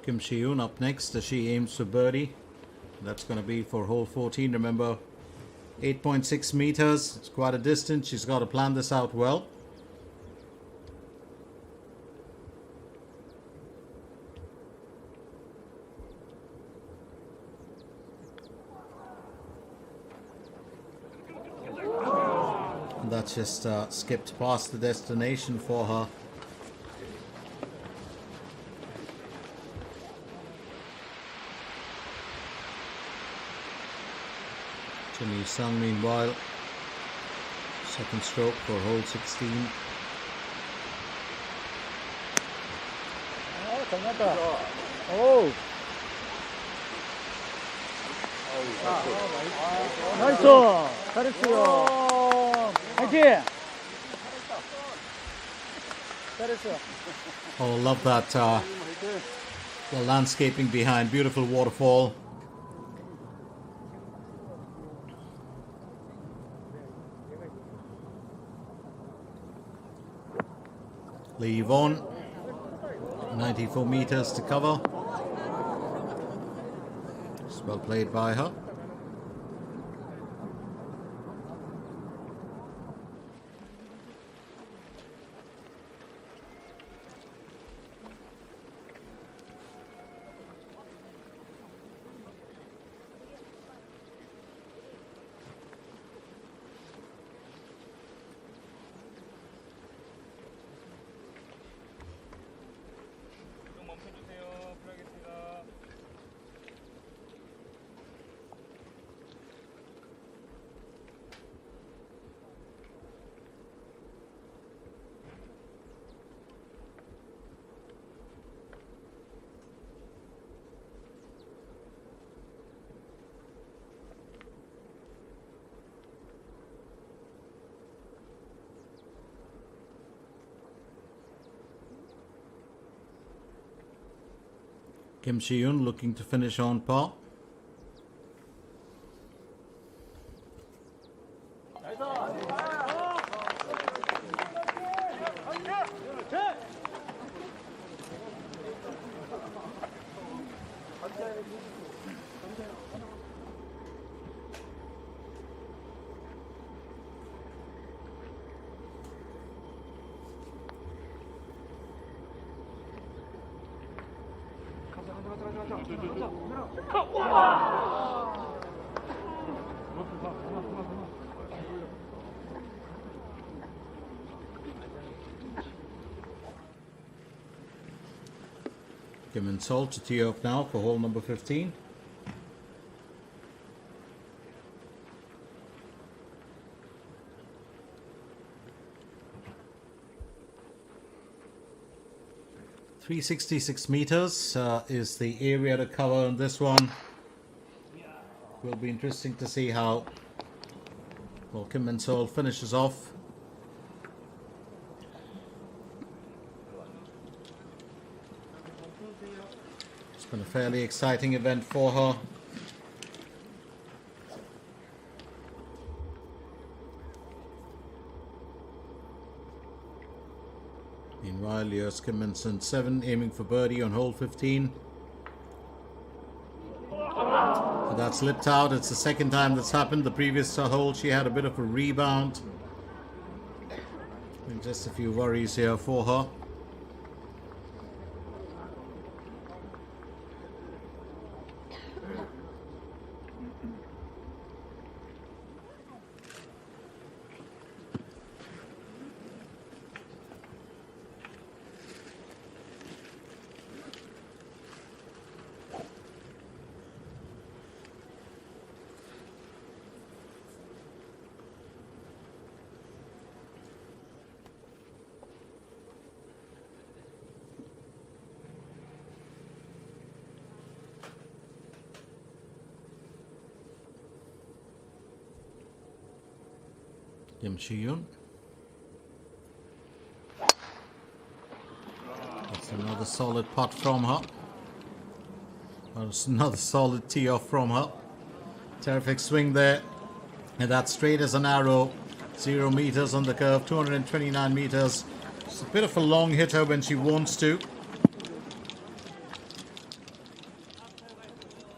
Kim Si-yoon up next as she aims for birdie. That's going to be for hole 14. Remember, 8.6 meters. It's quite a distance. She's got to plan this out well. And that's just skipped past the destination for her. Jimmy Sung, meanwhile, second stroke for hole 16. 오. 나이스. 잘했어요. 화이팅. 잘했어. Oh, love that the landscaping behind, beautiful waterfall. Leave on. 94 meters to cover. It's well played by her. 멈춰주세요. 풀하겠습니다. Kim Si-yoon looking to finish on par. Kim and Sol to tee off now for hole number 15. .366 meters is the area to cover on this one. Will be interesting to see how well Kim and Sol finishes off. It's been a fairly exciting event for her. Meanwhile, Leo Skimminson 7, aiming for birdie on hole 15. But that slipped out. It's the second time that's happened. The previous hole, she had a bit of a rebound. And just a few worries here for her. Kim Chi-yoon. That's another solid putt from her. That's another solid tee off from her. Terrific swing there. And that's straight as an arrow. 0 meters on the curve, 229 meters. It's a bit of a long hitter when she wants to.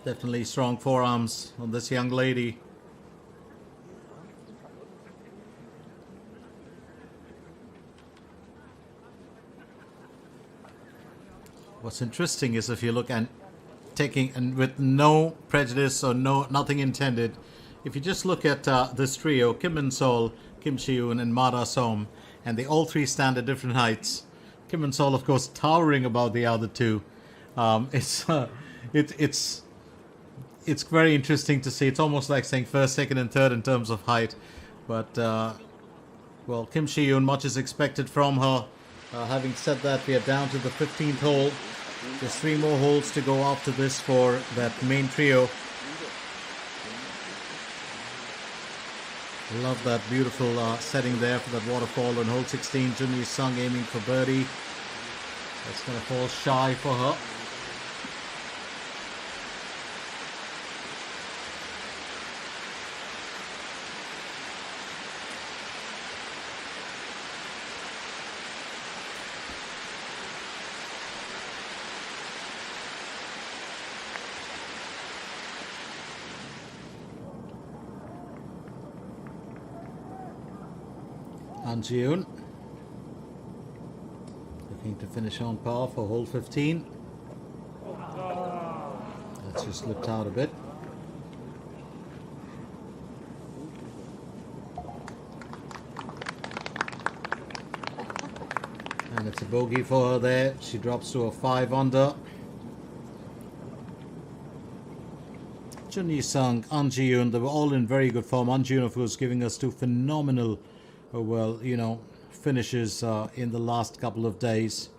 Definitely strong forearms on this young lady. What's interesting is if you look and taking, and with no prejudice or nothing intended, if you just look at this trio, Kim Min-sol, Kim Chi-yoon and Mara Som, and they all three stand at different heights. Kim Min-sol, of course, towering above the other two. It's very interesting to see. It's almost like saying first, second, and third in terms of height. But well, Kim Chi-yoon, much is expected from her. Having said that, we are down to the 15th hole. There's 3 more holes to go after this for that main trio. Love that beautiful setting there for that waterfall on hole 16. Junhee Sung aiming for birdie. That's going to fall shy for her. An Ji-eun looking to finish on par for hole 15. That's just slipped out a bit. And it's a bogey for her there. She drops to a 5 under. Junhee Sung, An Ji-eun, they were all in very good form. An Ji-eun, of course, giving us 2 phenomenal finishes in the last couple of days.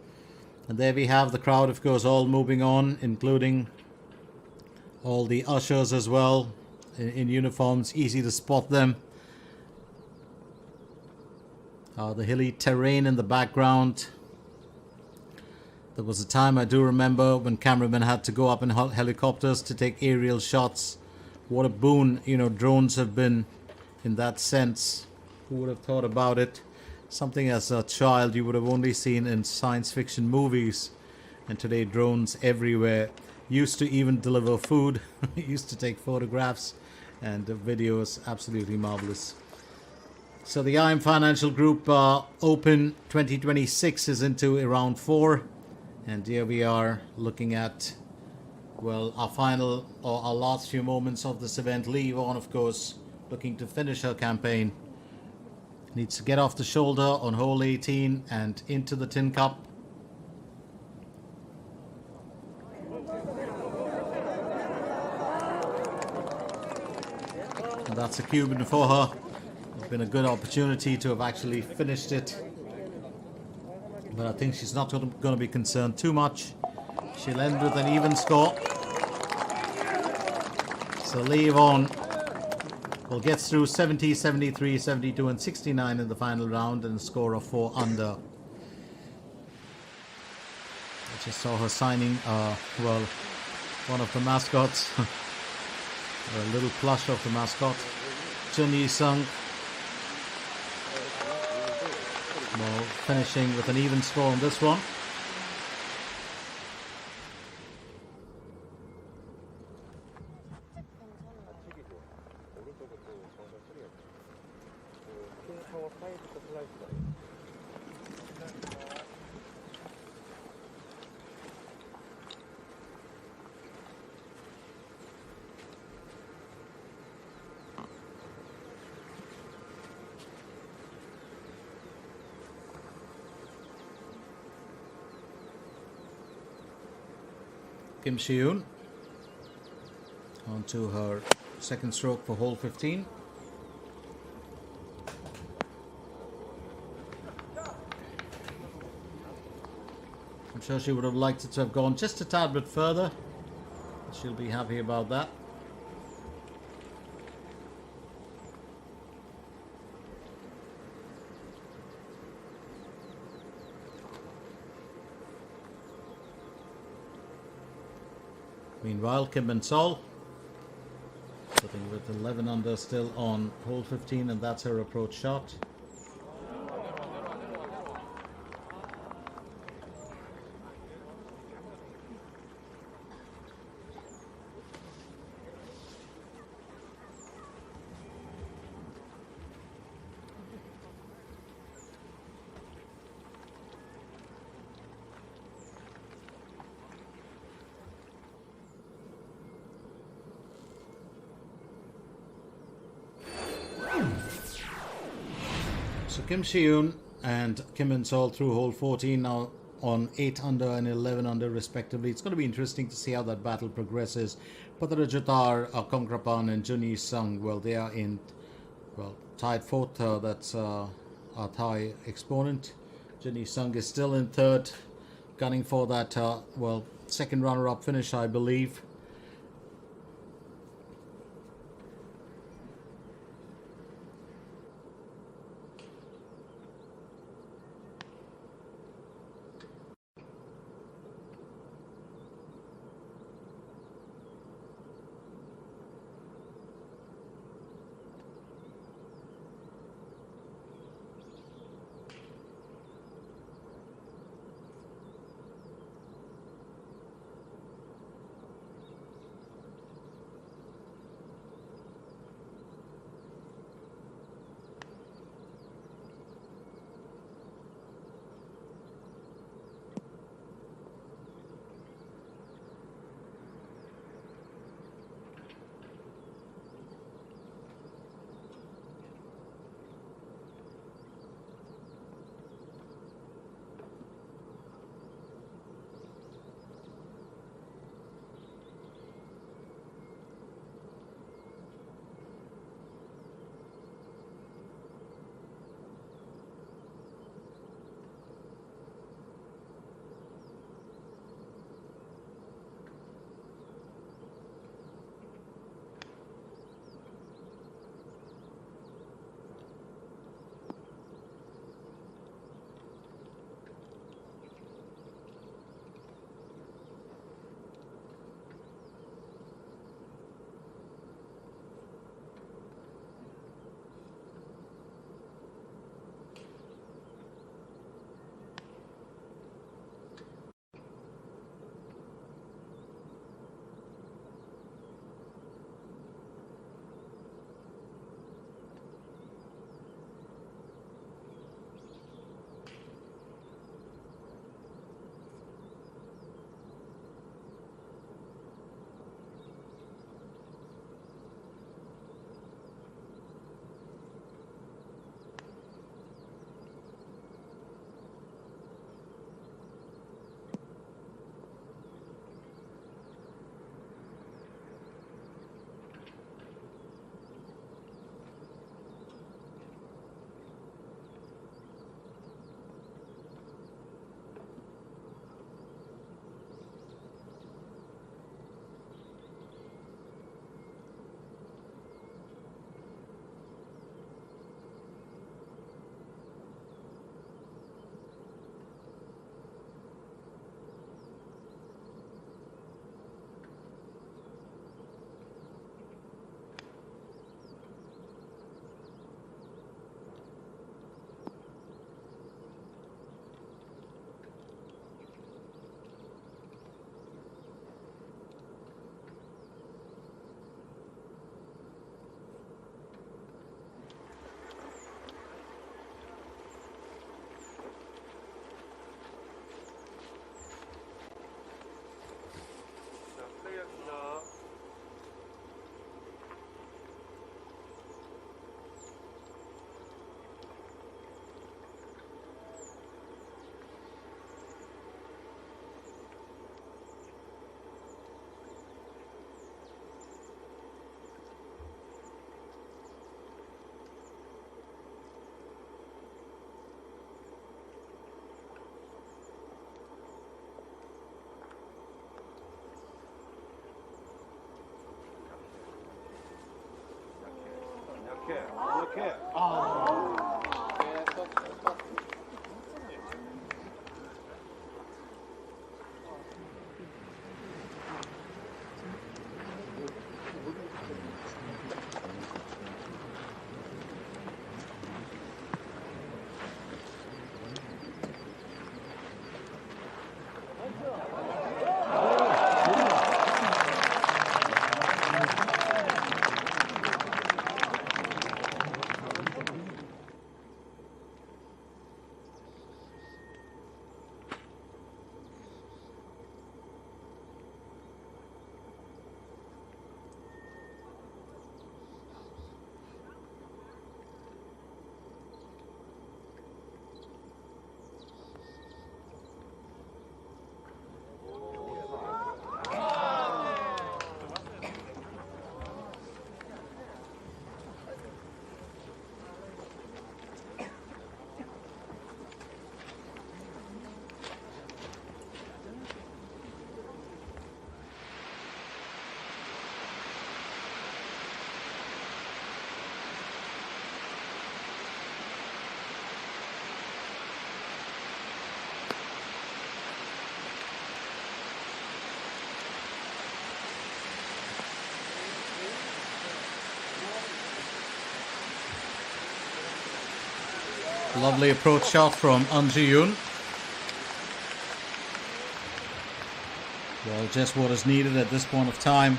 And there we have the crowd, of course, all moving on, including all the ushers as well in uniforms. Easy to spot them. The hilly terrain in the background. There was a time, I do remember, when cameramen had to go up in helicopters to take aerial shots. What a boon, drones have been in that sense. Who would have thought about it? Something as a child you would have only seen in science fiction movies. And today drones everywhere. Used to even deliver food. Used to take photographs and videos. Absolutely marvelous. So the IM Financial Group Open 2026 is into round 4. And here we are looking at, well, our final or our last few moments of this event. Lee Yvonne, of course, looking to finish her campaign. Needs to get off the shoulder on hole 18 and into the tin cup. And that's a Cuban for her. It's been a good opportunity to have actually finished it. But I think she's not going to be concerned too much. She'll end with an even score. So Lee Yvonne will get through 70, 73, 72 and 69 in the final round and a score of 4 under. I just saw her signing, one of the mascots. A little plush of the mascot. Chun Yi-sung. Well, finishing with an even score on this one. 킹파워 사이드부터 슬라이스가 Kim Si-yoon onto her second stroke for hole 15. I'm sure she would have liked it to have gone just a tad bit further. She'll be happy about that. Meanwhile, Kim Min-sol sitting with 11 under still on hole 15, and that's her approach shot. So Kim Si-yoon and Kim Min-sol through hole 14 now on 8 under and 11 under respectively. It's going to be interesting to see how that battle progresses. Pattarajatar, Kongkrapan and Chun Yi-sung, well, they are in, well, tied fourth. That's our Thai exponent. Chun Yi-sung is still in third, gunning for that, well, second runner-up finish, I believe. Lovely approach shot from An Ji-yoon. Well, just what is needed at this point of time.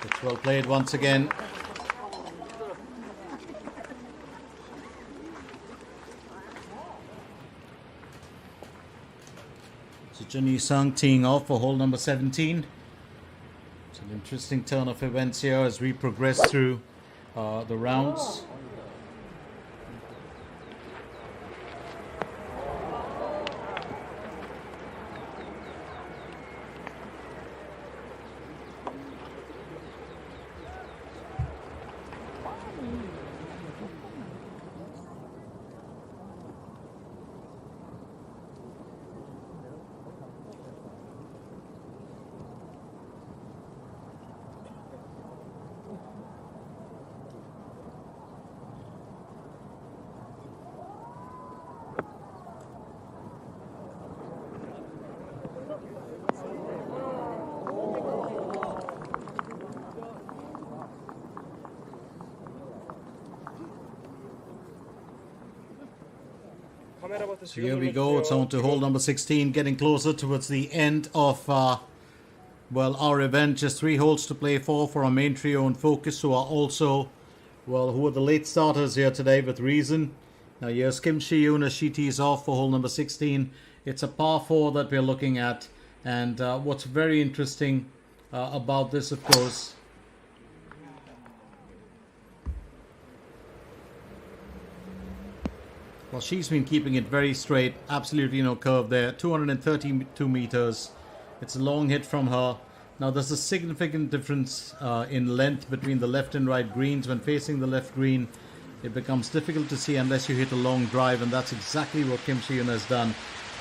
It's well played once again. Jun Sung teeing off for hole number 17. It's an interesting turn of events here as we progress through the rounds. So here we go, it's on to hole number 16, getting closer towards the end of well, our event. Just 3 holes to play for our main trio and focus, who are also, well, who are the late starters here today with reason. Now here's Kim Shi-yoon as she tees off for hole number 16. It's a par 4 that we're looking at, and what's very interesting about this, of course, well, she's been keeping it very straight, absolutely no curve there, 232 meters. It's a long hit from her. Now there's a significant difference in length between the left and right greens. When facing the left green, it becomes difficult to see unless you hit a long drive, and that's exactly what Kim Shi-yoon has done.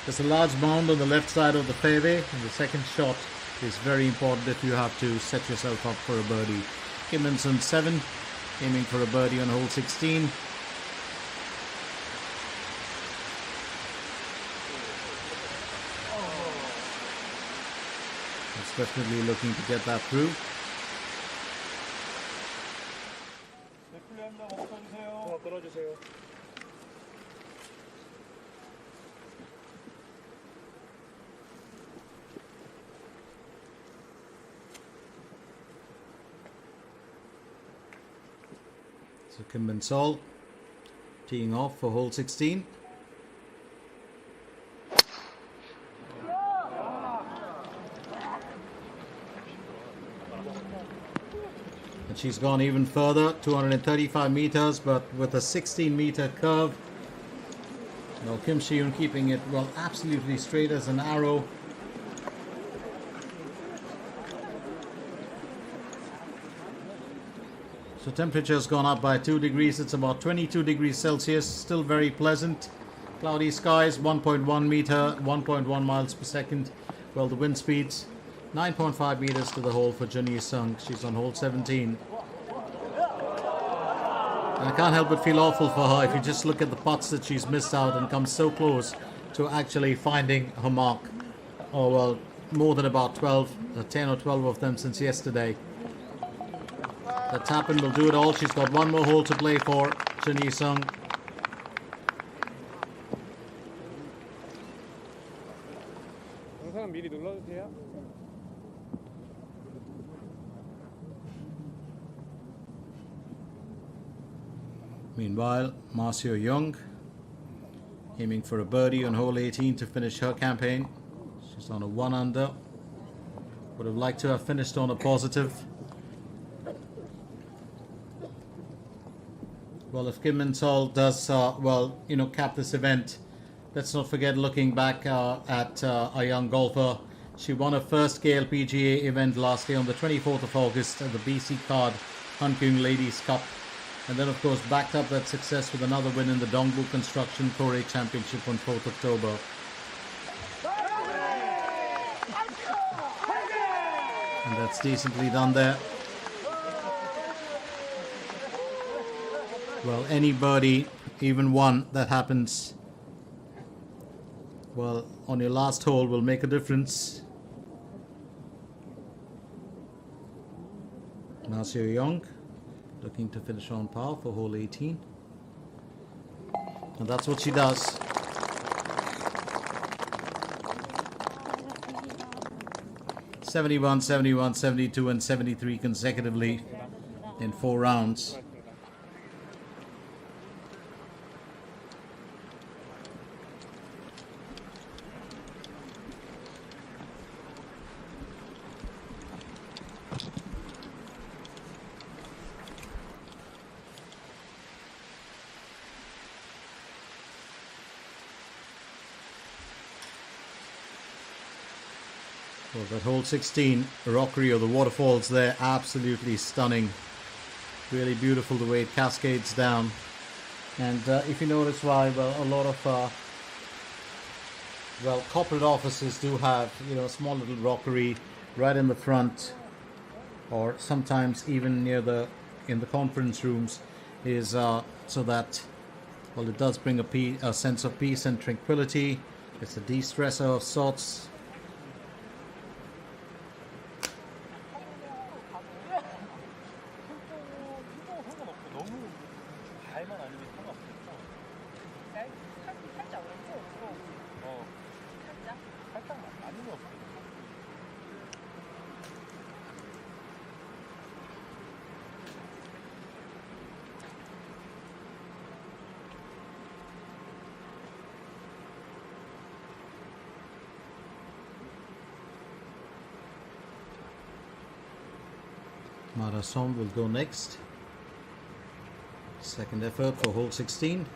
There's a large mound on the left side of the fairway, and the second shot is very important if you have to set yourself up for a birdie. Kim In-sun 7, aiming for a birdie on hole 16. Definitely looking to get that through. So Kim Min-sol teeing off for hole 16. And she's gone even further, 235 meters, but with a 16-meter curve. Now Kim Shi-yoon keeping it, well, absolutely straight as an arrow. So temperature has gone up by 2 degrees. It's about 22 degrees Celsius. Still very pleasant. Cloudy skies, 1.1 meter, 1.1 miles per second. Well, the wind speeds 9.5 meters to the hole for Juni Sung. She's on hole 17. And I can't help but feel awful for her if you just look at the putts that she's missed out and come so close to actually finding her mark. Oh, well, more than about 10 or 12 of them since yesterday. That tap-in will do it all. She's got one more hole to play for Juni Sung. 영상은 미리 눌러주세요. Meanwhile, Marcio Young aiming for a birdie on hole 18 to finish her campaign. She's on a 1 under. Would have liked to have finished on a positive. Well, if Kim Min-sol does, cap this event, let's not forget looking back at a young golfer. She won her first KLPGA event last year on the 24th of August at the BC Card Hankung Ladies Cup. And then, of course, backed up that success with another win in the Dongbu Construction Korea Championship on 4th October. And that's decently done there. Well, any birdie, even one that happens, well, on your last hole will make a difference. Marcio Young looking to finish on par for hole 18. And that's what she does. (71, 71, 72 and 73 consecutively in 4 rounds. Well, that hole 16 rockery of the waterfalls there, absolutely stunning. Really beautiful the way it cascades down. And if you notice why, well, a lot of corporate offices do have, a small little rockery right in the front, or sometimes even in the conference rooms, is so that, well, it does bring a sense of peace and tranquility. It's a de-stressor of sorts. Marason will go next. Second effort for hole 16.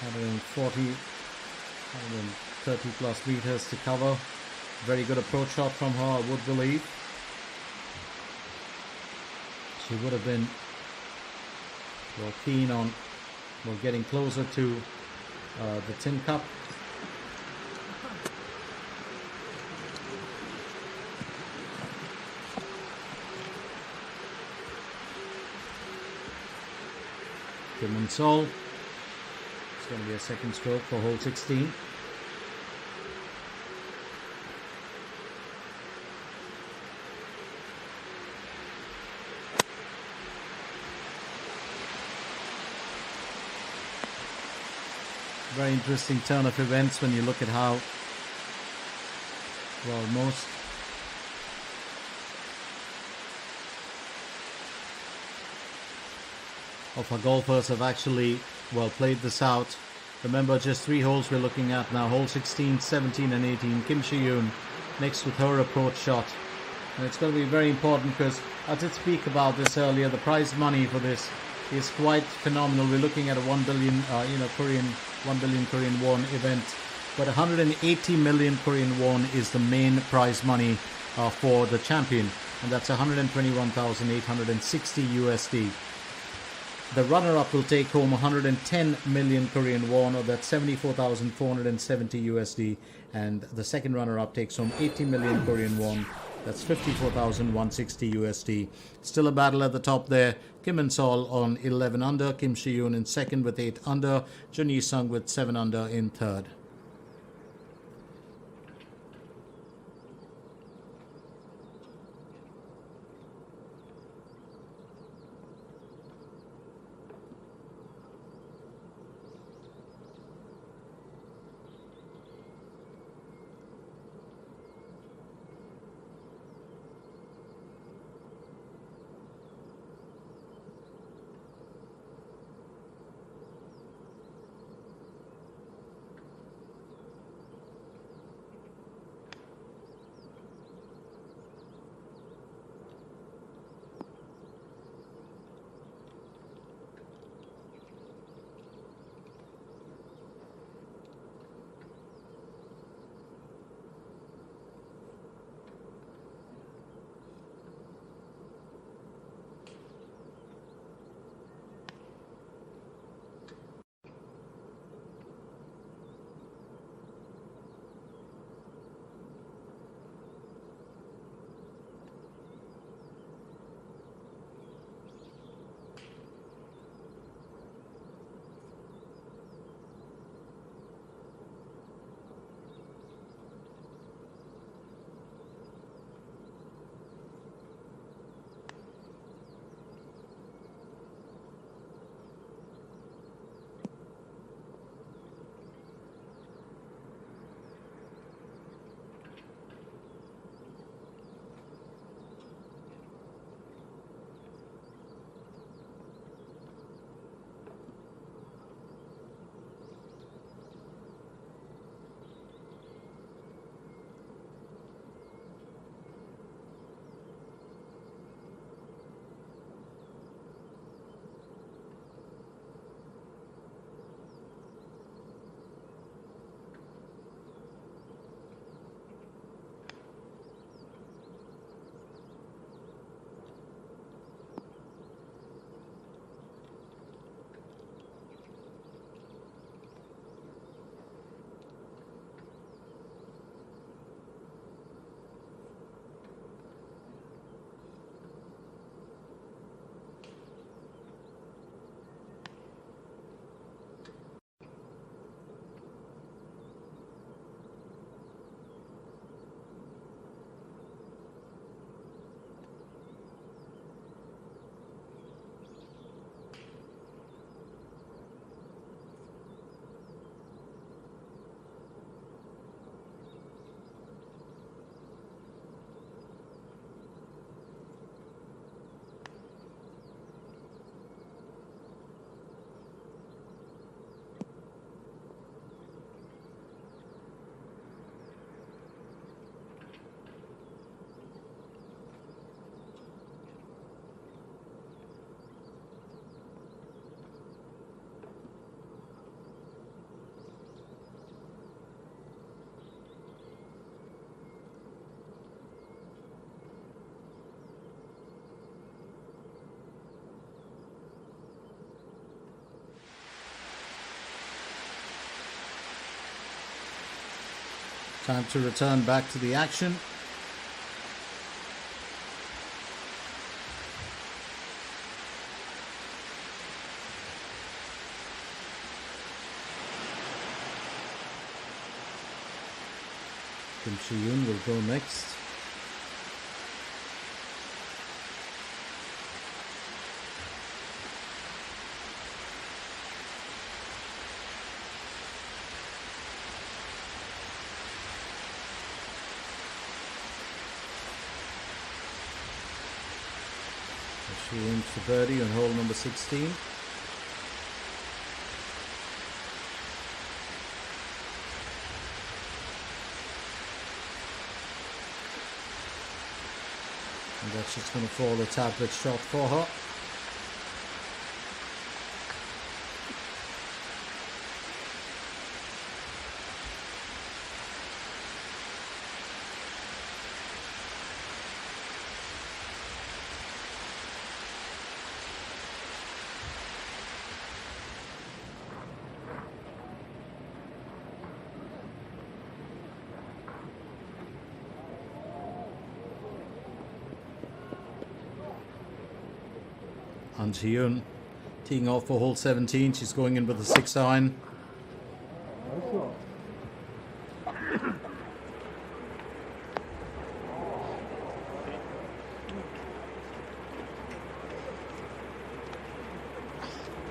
Having 130 plus meters to cover. Very good approach shot from her, I would believe. She would have been keen on getting closer to the tin cup. Kim Min-sol. It's going to be a second stroke for hole 16. Very interesting turn of events when you look at how, well, most of our golfers have actually, played this out. Remember, just 3 holes we're looking at now. Hole 16, 17 and 18. Kim Si-yoon next with her approach shot. And it's going to be very important because I did speak about this earlier. The prize money for this is quite phenomenal. We're looking at a 1 billion Korean won event, but 180 million Korean won is the main prize money for the champion, and that's 121,860 USD. The runner-up will take home 110 million Korean won, or that's 74,470 USD, and the second runner-up takes home 80 million Korean won. That's 54,160 USD. Still a battle at the top there. Kim and Sol on 11 under. Kim Shi-yoon in second with 8 under. Jun Yi-sung with 7 under in third. Time to return back to the action. Kim Shi-yoon will go next. She aims for birdie on hole number 16. And that's just going to fall a tad bit short for her. And Ji-yoon teeing off for hole 17. She's going in with a 6 iron.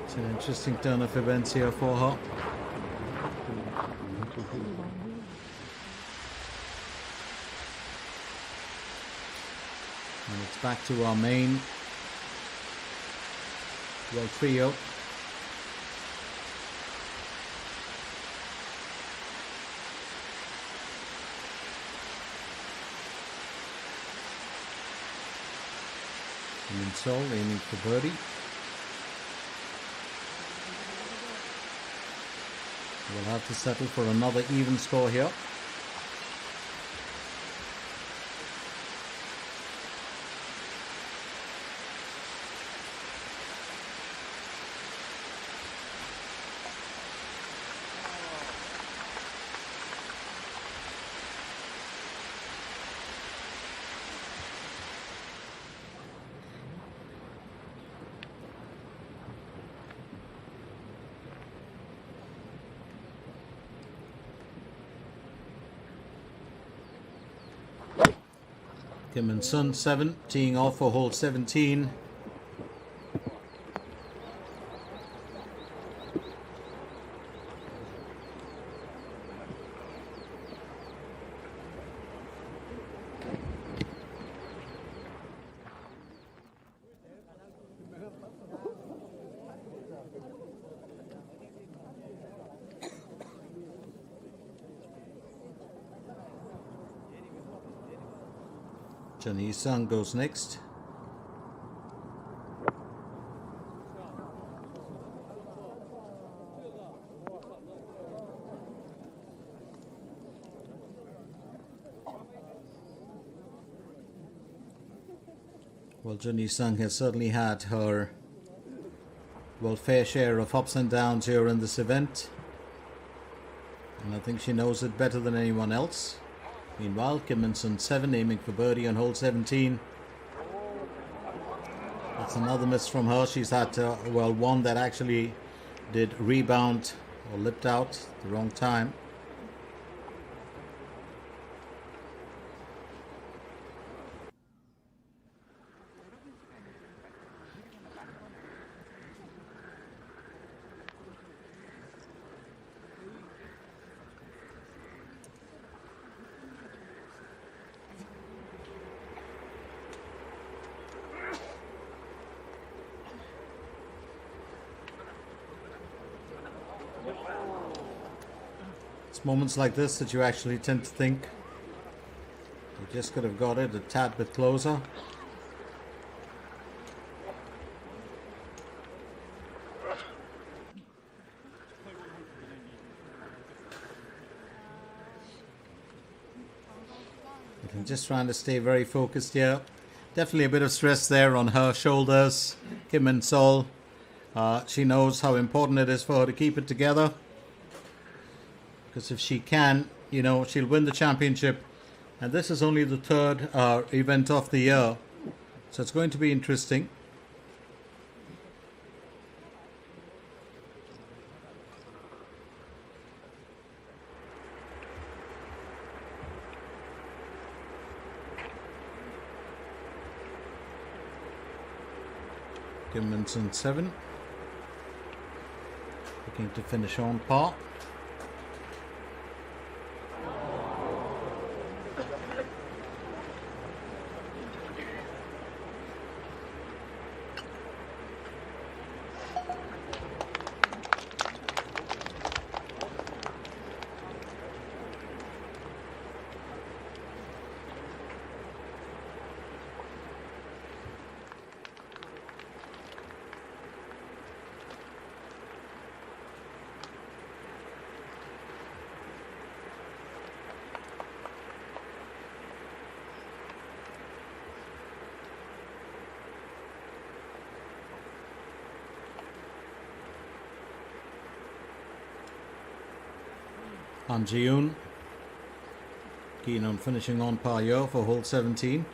It's an interesting turn of events here for her. And it's back to our main trio. And Sol aiming for birdie. We'll have to settle for another even score here. Kim and Sun 7 teeing off for hole 17. Jenny Sung goes next. Well, Jenny Sung has certainly had her fair share of ups and downs here in this event, and I think she knows it better than anyone else. Meanwhile, Kim Min-sun 7 aiming for birdie on hole 17. That's another miss from her. She's had one that actually did rebound or lipped out at the wrong time. It's moments like this that you actually tend to think you just could have got it a tad bit closer. I think just trying to stay very focused here. Definitely a bit of stress there on her shoulders. Kim Min-sol, she knows how important it is for her to keep it together. Because if she can, she'll win the championship. And this is only the third event of the year. So it's going to be interesting. Kim Min-sun 7. Looking to finish on par. Han Ji-yoon keen on finishing on par here for hole 17.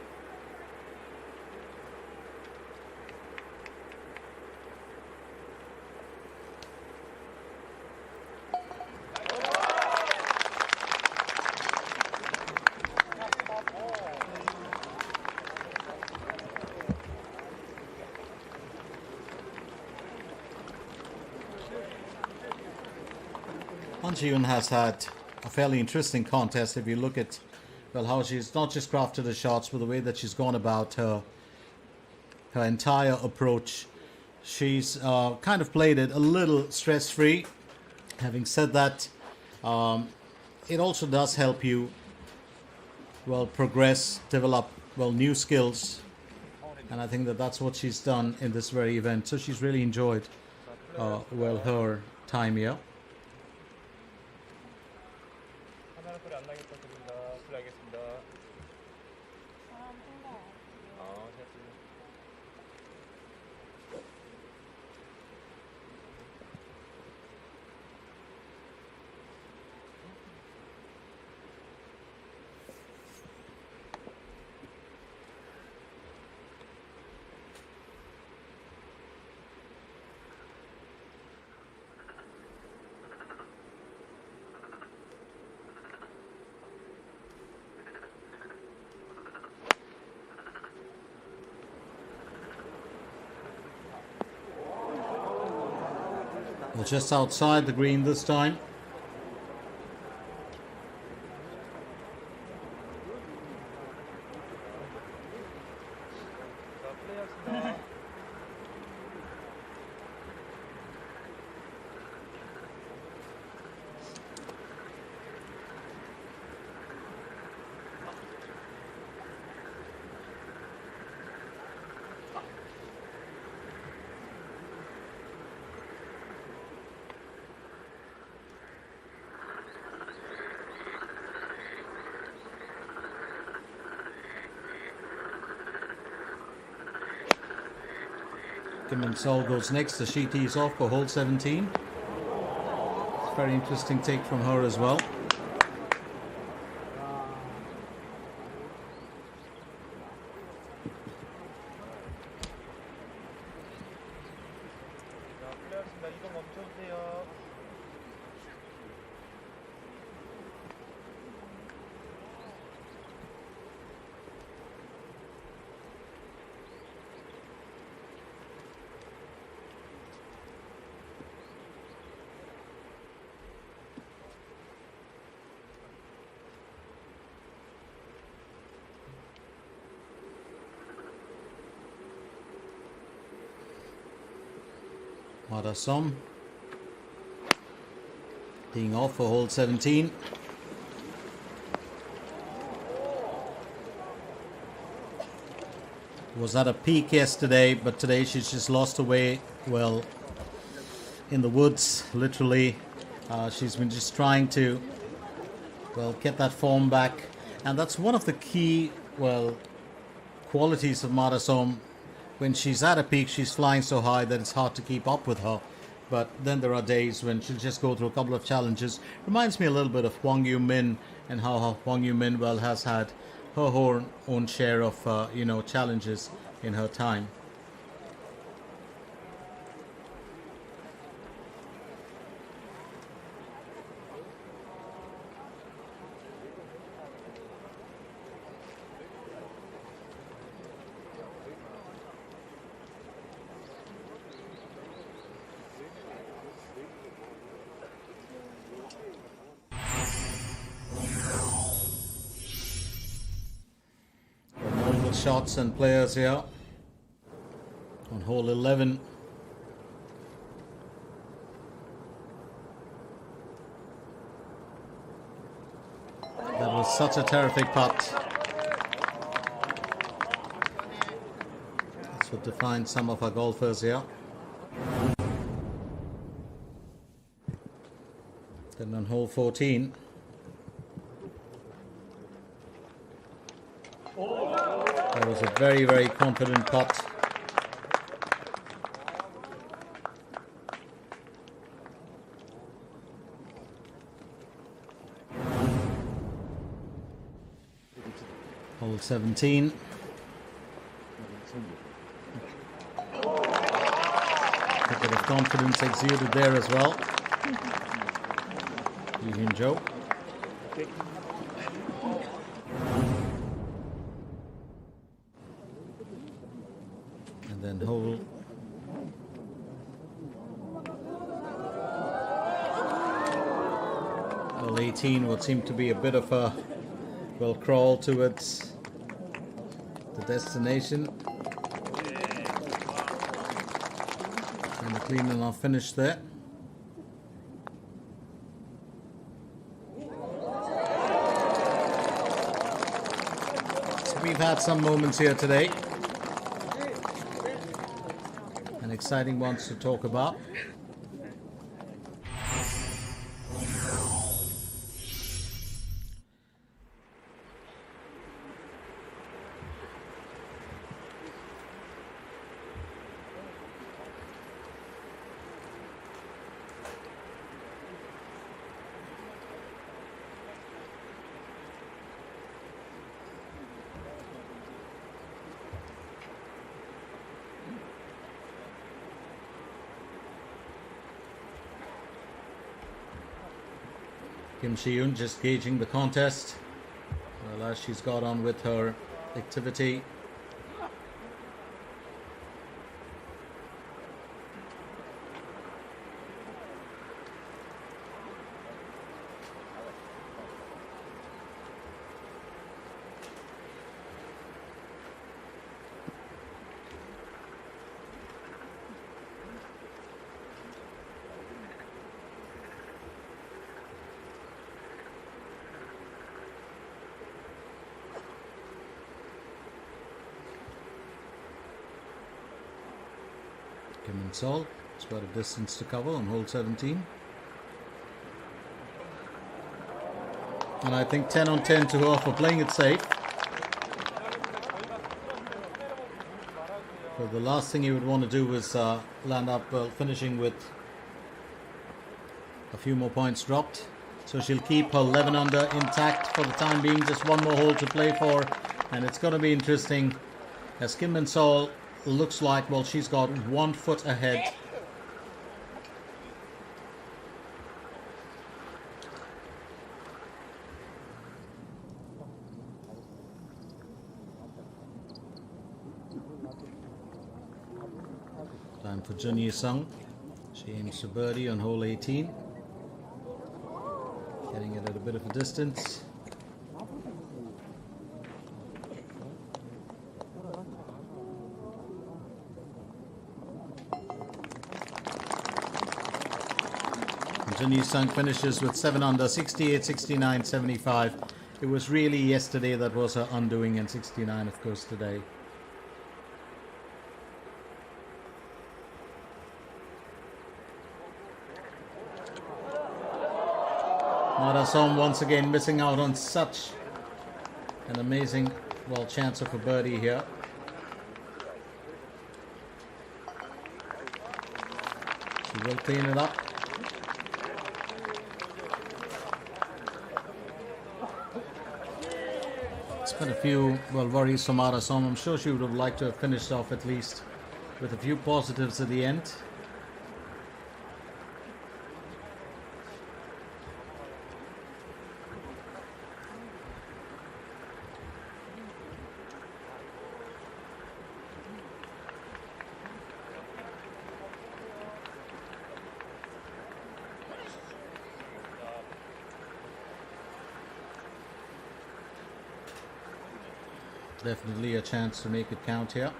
Han Ji-eun has had a fairly interesting contest if you look at, well, how she's not just crafted the shots, but the way that she's gone about her entire approach. She's kind of played it a little stress-free. Having said that, it also does help you, well, progress, develop, well, new skills. And I think that that's what she's done in this very event. So she's really enjoyed, well, her time here. 하나는 소리 안 나겠다 드립니다. 실례하겠습니다. 사람 생각. 됐습니다. Well, just outside the green this time. 자, 플레이하겠습니다. Kim Min-sol goes next as she tees off for hole 17. It's a very interesting take from her as well. 자, 플레이하겠습니다. 이동 멈춰주세요. Madasom teeing off for hole 17. Was at a peak yesterday, but today she's just lost her way, well, in the woods, literally. She's been just trying to, well, get that form back. And that's one of the key, well, qualities of Madasom. When she's at a peak, she's flying so high that it's hard to keep up with her. But then there are days when she'll just go through a couple of challenges. Reminds me a little bit of Hwang Yu-min and how Hwang Yu-min, well, has had her own share of, challenges in her time. Multiple shots and players here on hole 11. That was such a terrific putt. That's what defines some of our golfers here. Then on hole 14. That was a very, very confident putt. Hole 17. A bit of confidence exuded there as well. Yu-Hyun Jo. And then hole . 18. Well, 18 would seem to be a bit of a, well, crawl towards the destination. And the clean enough finish there. So we've had some moments here today. And exciting ones to talk about. Kim Si-yoon just gauging the contest. Well, as she's got on with her activity. Kim Min-sol, it's got a distance to cover on hole 17. And I think 10 on 10 to her for playing it safe. So the last thing you would want to do is land up finishing with a few more points dropped. So she'll keep her 11 under intact for the time being. Just one more hole to play for. And it's going to be interesting as Kim Min-sol looks like, well, she's got 1 foot ahead. Time for Jun Yi-sung. She aims for birdie on hole 18. Getting it at a bit of a distance. Jun Yi-sung finishes with 7 under, 68, 69, 75. It was really yesterday that was her undoing, and 69 of course today. Marasom once again missing out on such an amazing, well, chance of a birdie here. She will clean it up. It's been a few, well, worries from Marasom. I'm sure she would have liked to have finished off at least with a few positives at the end. Definitely a chance to make it count here.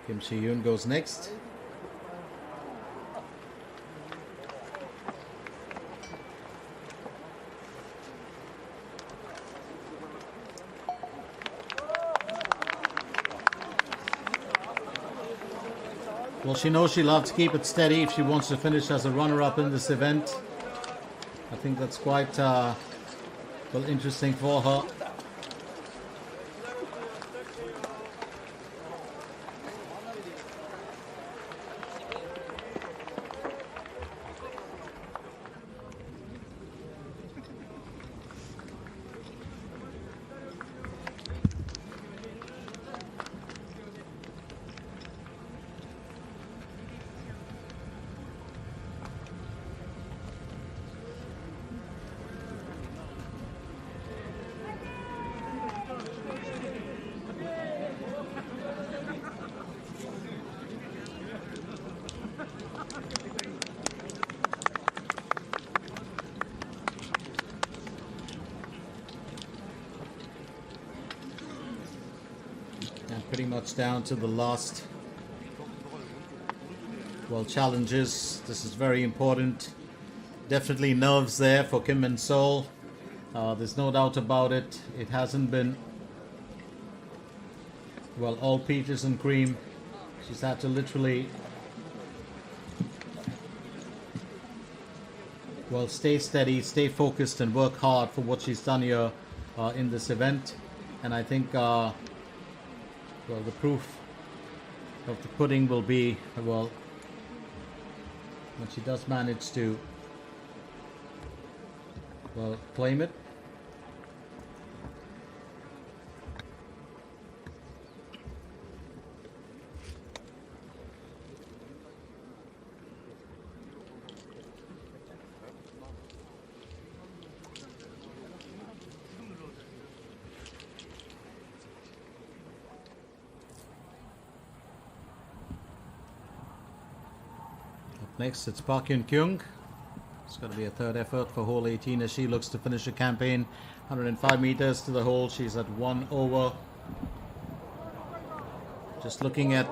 Kim Si-yoon goes next. Well, she knows she'll have to keep it steady if she wants to finish as a runner-up in this event. I think that's quite, well, interesting for her. And pretty much down to the last, well, challenges. This is very important. Definitely nerves there for Kim Min Sol. There's no doubt about it. It hasn't been, well, all peaches and cream. She's had to literally, well, stay steady, stay focused, and work hard for what she's done here in this event. And I think, well, the proof of the pudding will be, well, when she does manage to, well, claim it. Next, it's Park Yun Kyung. It's going to be a third effort for hole 18 as she looks to finish the campaign. 105 meters to the hole. She's at 1 over. Just looking at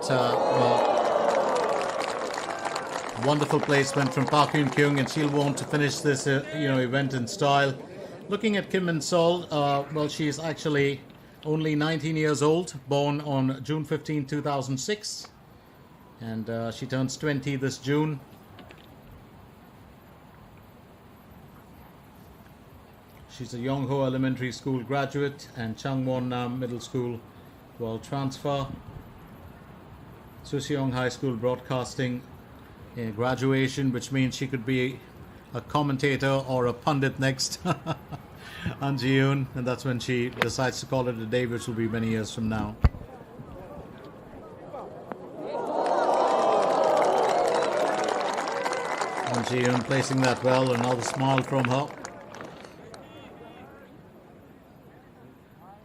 wonderful placement from Park Yun Kyung, and she'll want to finish this event in style. Looking at Kim Min Sol, well, she's actually only 19 years old, born on June 15, 2006, and she turns 20 this June. She's a Yongho Elementary School graduate and Changwon Nam Middle School, well, transfer. Suseong High School Broadcasting graduation, which means she could be a commentator or a pundit next on June, and that's when she decides to call it a day, which will be many years from now. And June placing that well, another smile from her.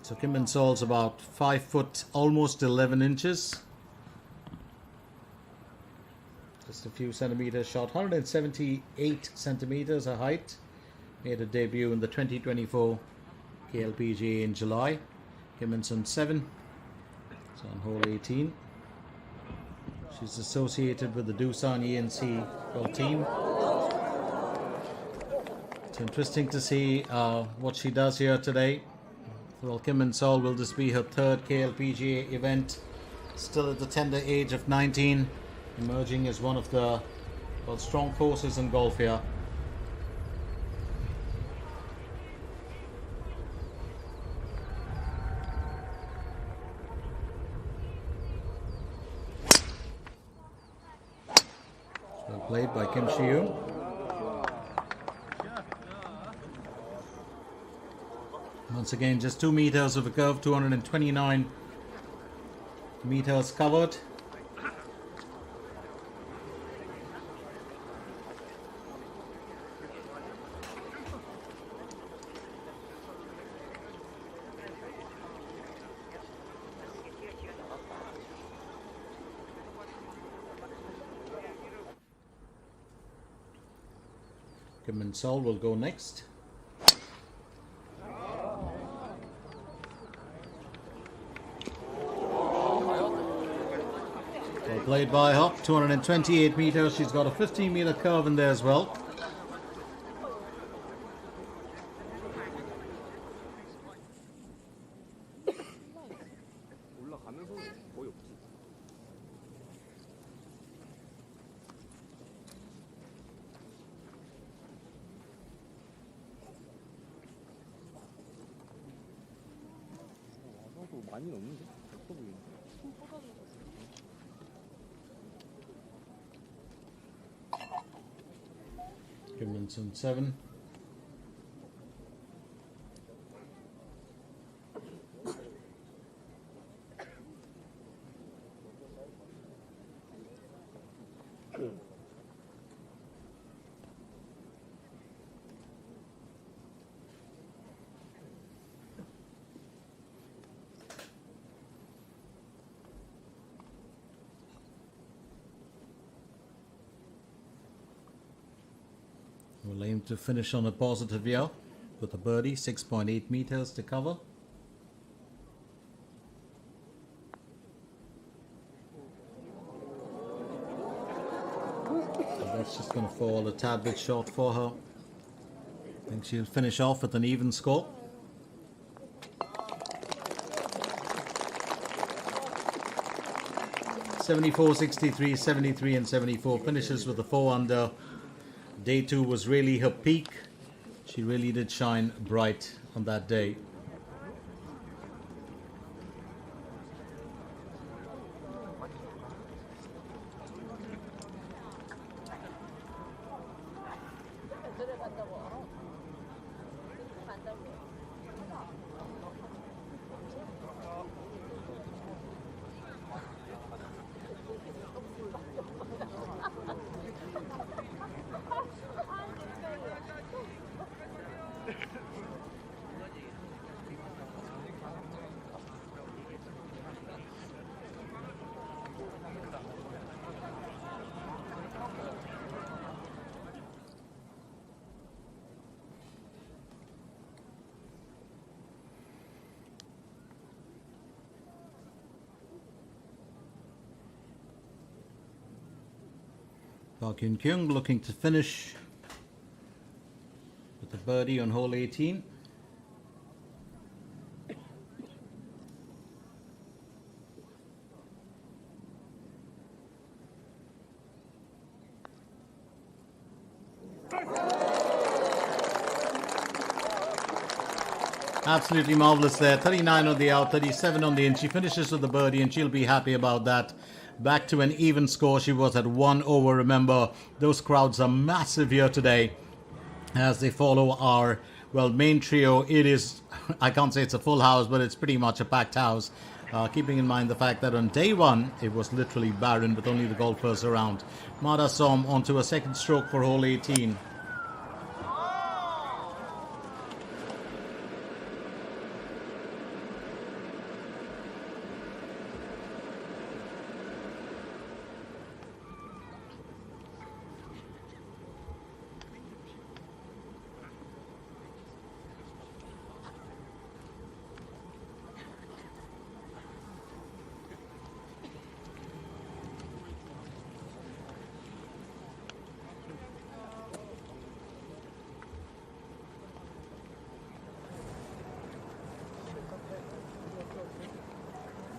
So Kim Min Sol's about 5 foot, almost 11 inches. Just a few centimeters short. 178 centimeters her height. Made a debut in the 2024 KLPGA in July. Kim Min Son 7. It's on hole 18. She's associated with the Doosan ENC team. It's interesting to see what she does here today. Well, Kim Min Sol, will this be her third KLPGA event? Still at the tender age of 19, emerging as one of the strong forces in golf here. Well played by Kim Shi-yoon. Once again, just 2 meters of a curve, 229 meters covered. Kim Min Sol will go next. Played by her, 228 meters. She's got a 15-meter curve in there as well. 많이 넘는데? 없어 보이네. Kim Min Son 7. We'll aim to finish on a positive here with a birdie, 6.8 meters to cover. It's just going to fall a tad bit short for her. I think she'll finish off with an even score. (74, 63, 73 and 74). Finishes with a 4 under. Day 2 was really her peak. She really did shine bright on that day. Park Yun Kyung looking to finish with a birdie on hole 18. Absolutely marvelous there. 39 on the out, 37 on the in. She finishes with the birdie and she'll be happy about that. Back to an even score. She was at 1 over. Remember, those crowds are massive here today as they follow our, well, main trio. It is, I can't say it's a full house, but it's pretty much a packed house. Keeping in mind the fact that on day 1, it was literally barren with only the golfers around. Mada Som onto a second stroke for hole 18.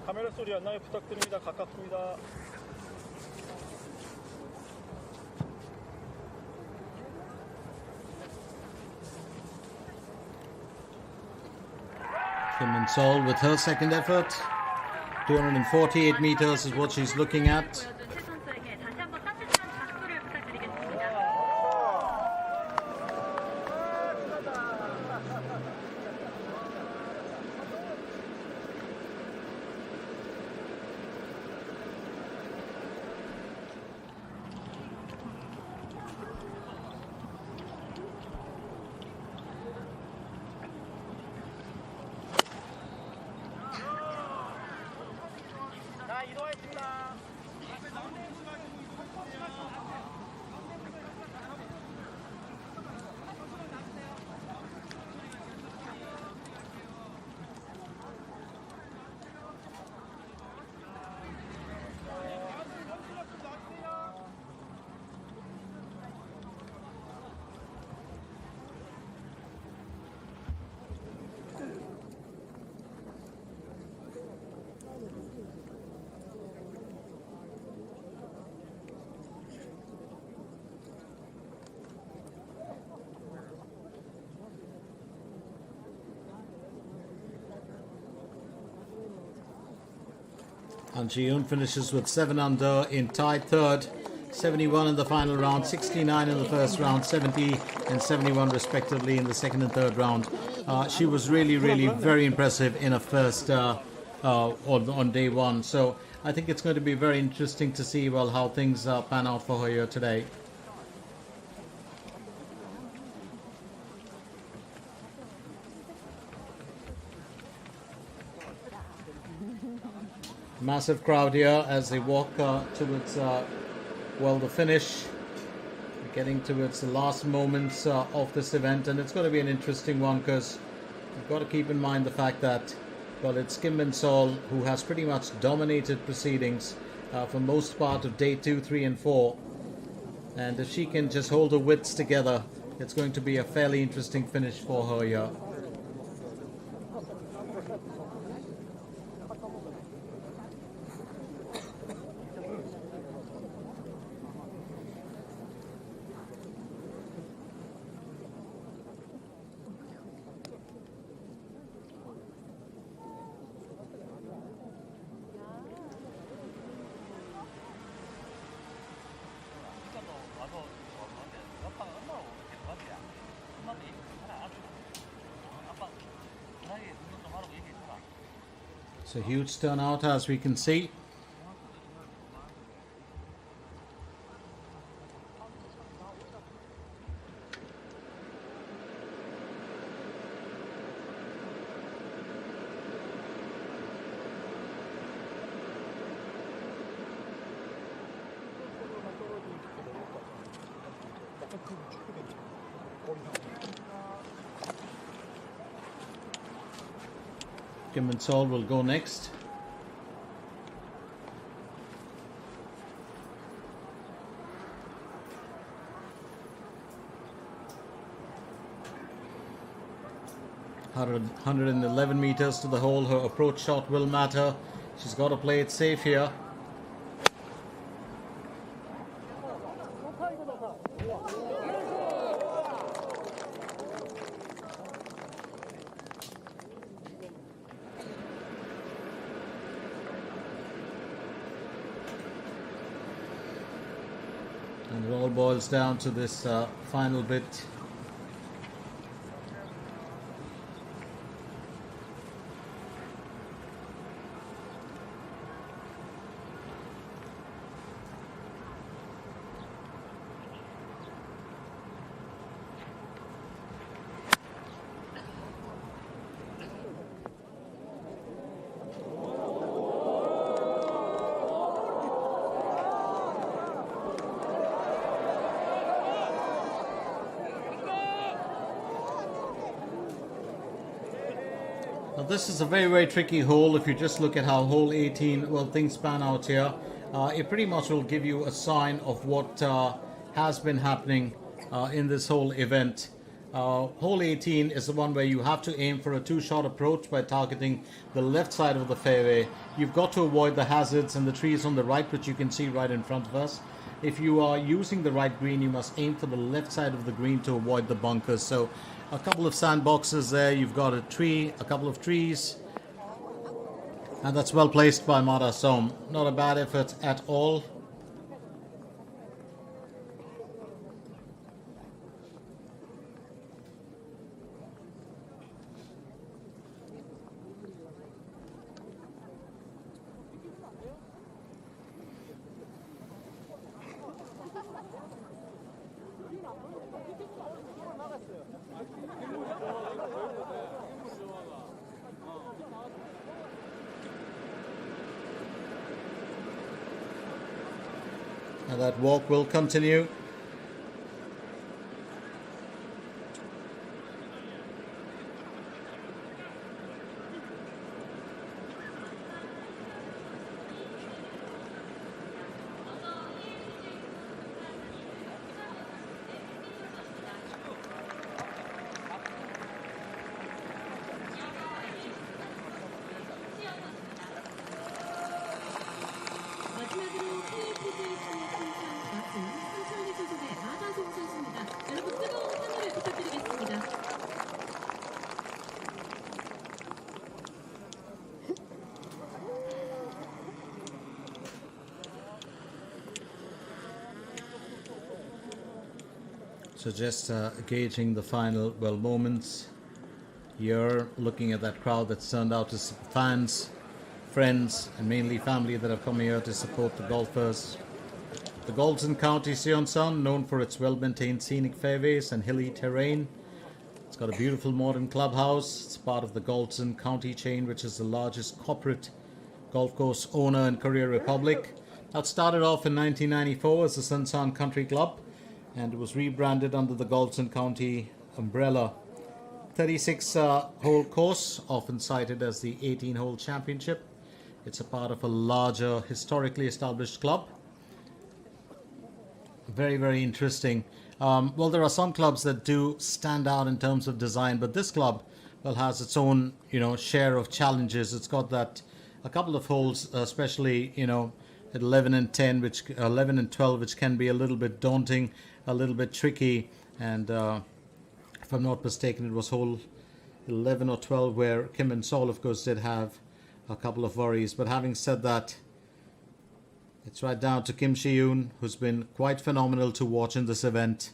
카메라 소리 안 나게 부탁드립니다. 가깝습니다. Kim Min-sol with her second effort. 248 meters is what she's looking at. And Ji-yoon finishes with 7 under in tied third. 71 in the final round, 69 in the first round, 70 and 71 respectively in the second and third round. She was really very impressive in her first on day 1. So I think it's going to be very interesting to see, well, how things pan out for her here today. Massive crowd here as they walk towards, well, the finish. Getting towards the last moments of this event, and it's going to be an interesting one because you've got to keep in mind the fact that, well, it's Kim Min-sol who has pretty much dominated proceedings for most part of day 2, 3 and 4. And if she can just hold her wits together, it's going to be a fairly interesting finish for her here. It's a huge turnout, as we can see. Kim and Sol will go next. Hundred 111 meters to the hole. Her approach shot will matter. She's got to play it safe here. And it all boils down to this final bit. Now this is a very tricky hole. If you just look at how hole 18, well, things pan out here, it pretty much will give you a sign of what has been happening in this whole event. Hole 18 is the one where you have to aim for a two-shot approach by targeting the left side of the fairway. You've got to avoid the hazards and the trees on the right, which you can see right in front of us. If you are using the right green, you must aim for the left side of the green to avoid the bunkers. So a couple of sandboxes there, you've got a tree, a couple of trees, and that's well placed by Mada Som. Not a bad effort at all. And that walk will continue. 마지막으로 KLPGA 선착순 소속의 마다송 선수입니다. 여러분 뜨거운 환호를 부탁드리겠습니다. So just gauging the final moments here, looking at that crowd that's turned out as fans, friends, and mainly family that have come here to support the golfers. The Goldson County Seonsan, known for its well-maintained scenic fairways and hilly terrain. It's got a beautiful modern clubhouse. It's part of the Goldson County chain, which is the largest corporate golf course owner in Korea Republic. That started off in 1994 as the Seonsan Country Club, and it was rebranded under the Goldson County umbrella. 36-hole course, often cited as the 18-hole championship. It's a part of a larger, historically established club. very, very interesting. Well, there are some clubs that do stand out in terms of design, but this club, well, has its own, share of challenges. It's got that a couple of holes, especially, at 11 and 10, which 11 and 12, which can be a little bit daunting, a little bit tricky. And if I'm not mistaken, it was hole 11 or 12 where Kim and Sol, of course, did have a couple of worries. But having said that, it's right down to Kim Shi-yoon, who's been quite phenomenal to watch in this event.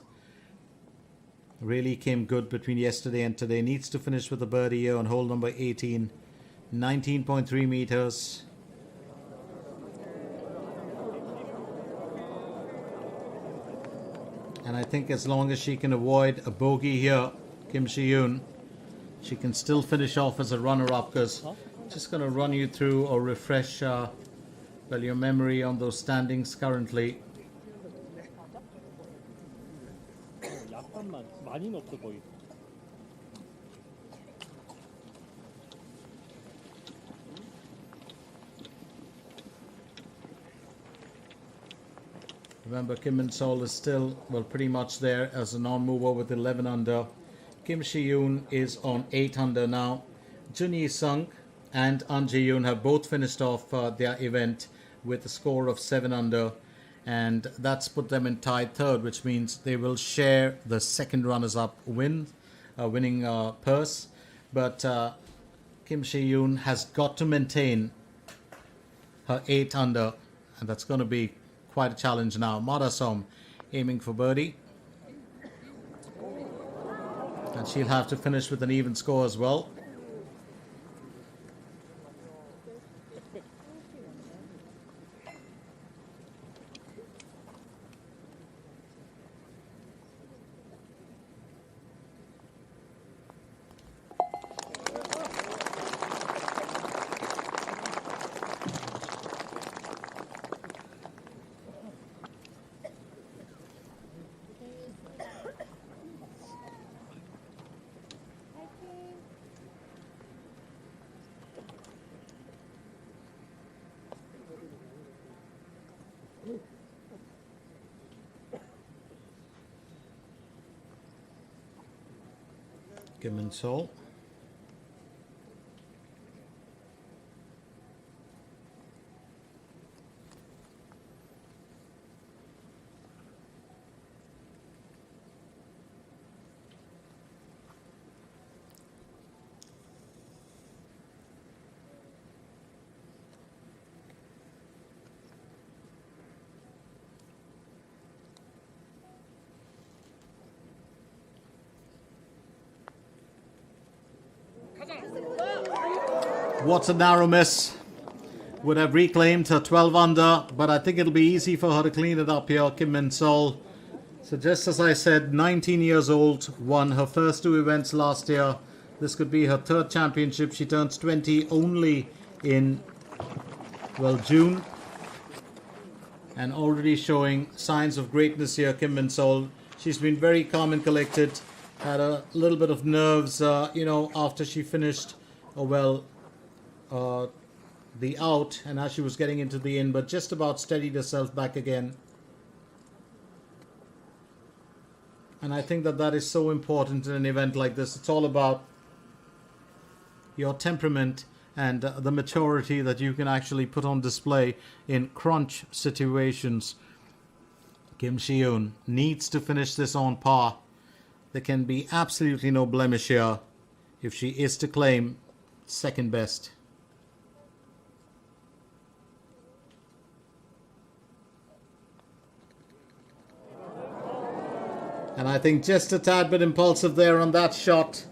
Really came good between yesterday and today. Needs to finish with a birdie here on hole number 18. 19.3 meters. And I think as long as she can avoid a bogey here, Kim Shi-yoon, she can still finish off as a runner-up, because just going to run you through or refresh your memory on those standings currently. 약간만 많이는 없어 보이. Remember, Kim and Sol is still, pretty much there as a non-mover with 11 under. Kim Shi-yoon is on 8 under now. Jun Yi-sung and An Ji-yoon have both finished off their event with a score of 7 under. And that's put them in tied third, which means they will share the second runners-up winning purse. But Kim Shi-yoon has got to maintain her 8 under, and that's going to be quite a challenge now. Mada Som aiming for birdie, and she'll have to finish with an even score as well. Kim and Sol. What a narrow miss. Would have reclaimed her 12 under, but I think it'll be easy for her to clean it up here, Kim Min Sol. So just as I said, 19 years old, won her first 2 events last year. This could be her 3rd championship. She turns 20 only in, June. And already showing signs of greatness here, Kim Min Sol. She's been very calm and collected. Had a little bit of nerves, after she finished, the out, and as she was getting into the in, but just about steadied herself back again. And I think that is so important in an event like this. It's all about your temperament and the maturity that you can actually put on display in crunch situations. Kim Shi-yoon needs to finish this on par. There can be absolutely no blemish here if she is to claim second best. And I think just a tad bit impulsive there on that shot.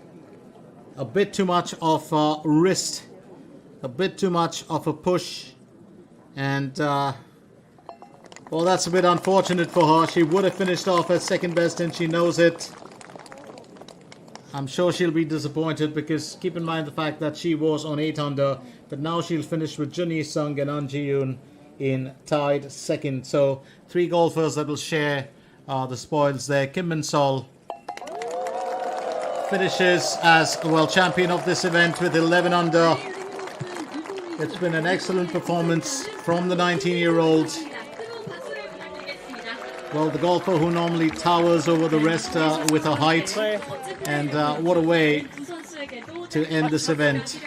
A bit too much of a wrist. A bit too much of a push. And, that's a bit unfortunate for her. She would have finished off as second best, and she knows it. I'm sure she'll be disappointed, because keep in mind the fact that she was on 8 under. But now she'll finish with Jun Yi-sung and An Ji-yoon in tied second. So 3 golfers that will share the spoils there. Kim Min Sol finishes as champion of this event with 11 under. It's been an excellent performance from the 19-year-old. well, the golfer who normally towers over the rest with her height. And what a way to end this event.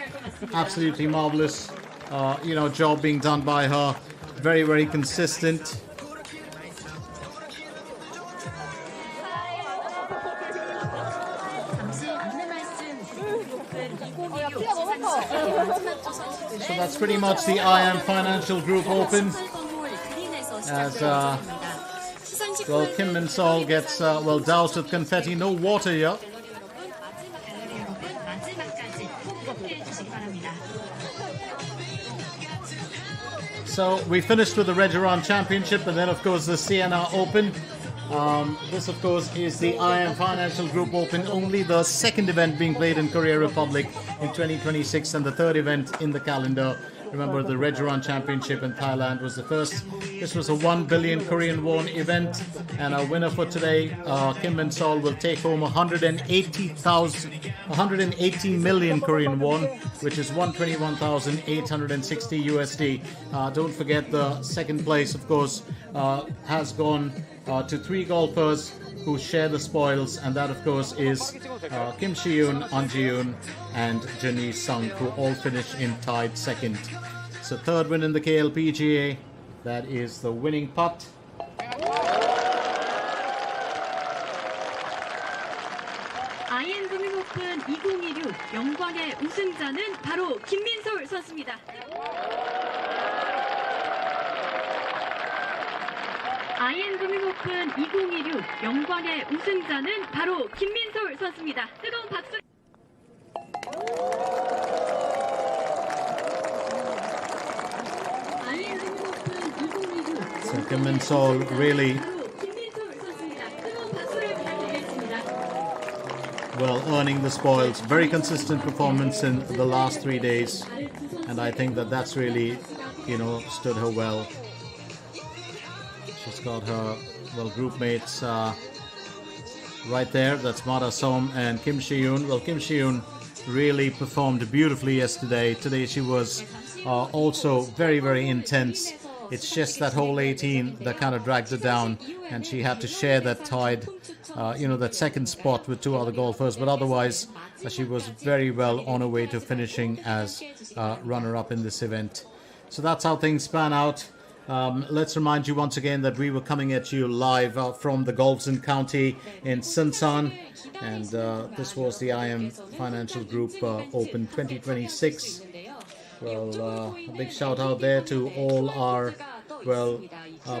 Absolutely marvelous, job being done by her. Very, very consistent. So that's pretty much the IM Financial Group Open. As Kim Min-sol gets doused with confetti. No water here. So we finished with the Regeron Championship, and then of course the Siena Open. This of course is the IM Financial Group Open, only the second event being played in Korea Republic in 2026 and the third event in the calendar. Remember, the Regeron Championship in Thailand was the first. This was a 1 billion Korean won event, and our winner for today, Kim Min-sol, will take home 180 million Korean won, which is 121,860 USD. Don't forget the second place, of course, has gone to three golfers who share the spoils, and that of course is Kim Si-yoon, An Ji-yoon and Janice Sung, who all finish in tied second. So third win in the KLPGA, that is the winning putt. IM 오픈 2016 영광의 우승자는 바로 김민솔 선수입니다. IM 오픈 2016 영광의 우승자는 바로 김민솔 선수입니다. 뜨거운 박수. So Kim Min-sol really earning the spoils. Very consistent performance in the last 3 days, and I think that's really, stood her well. She's got her group mates right there. That's Mara Som and Kim Si-yoon. Well, Kim Si-yoon really performed beautifully yesterday. Today she was also very, very intense. It's just that hole 18 that kind of dragged her down, and she had to share that tied, that second spot with two other golfers. But otherwise, she was very well on her way to finishing as runner-up in this event. So that's how things span out. Let's remind you once again that we were coming at you live from the Galveston County in Sunsan, and this was the IM Financial Group Open 2026. Well, a big shout out there to all our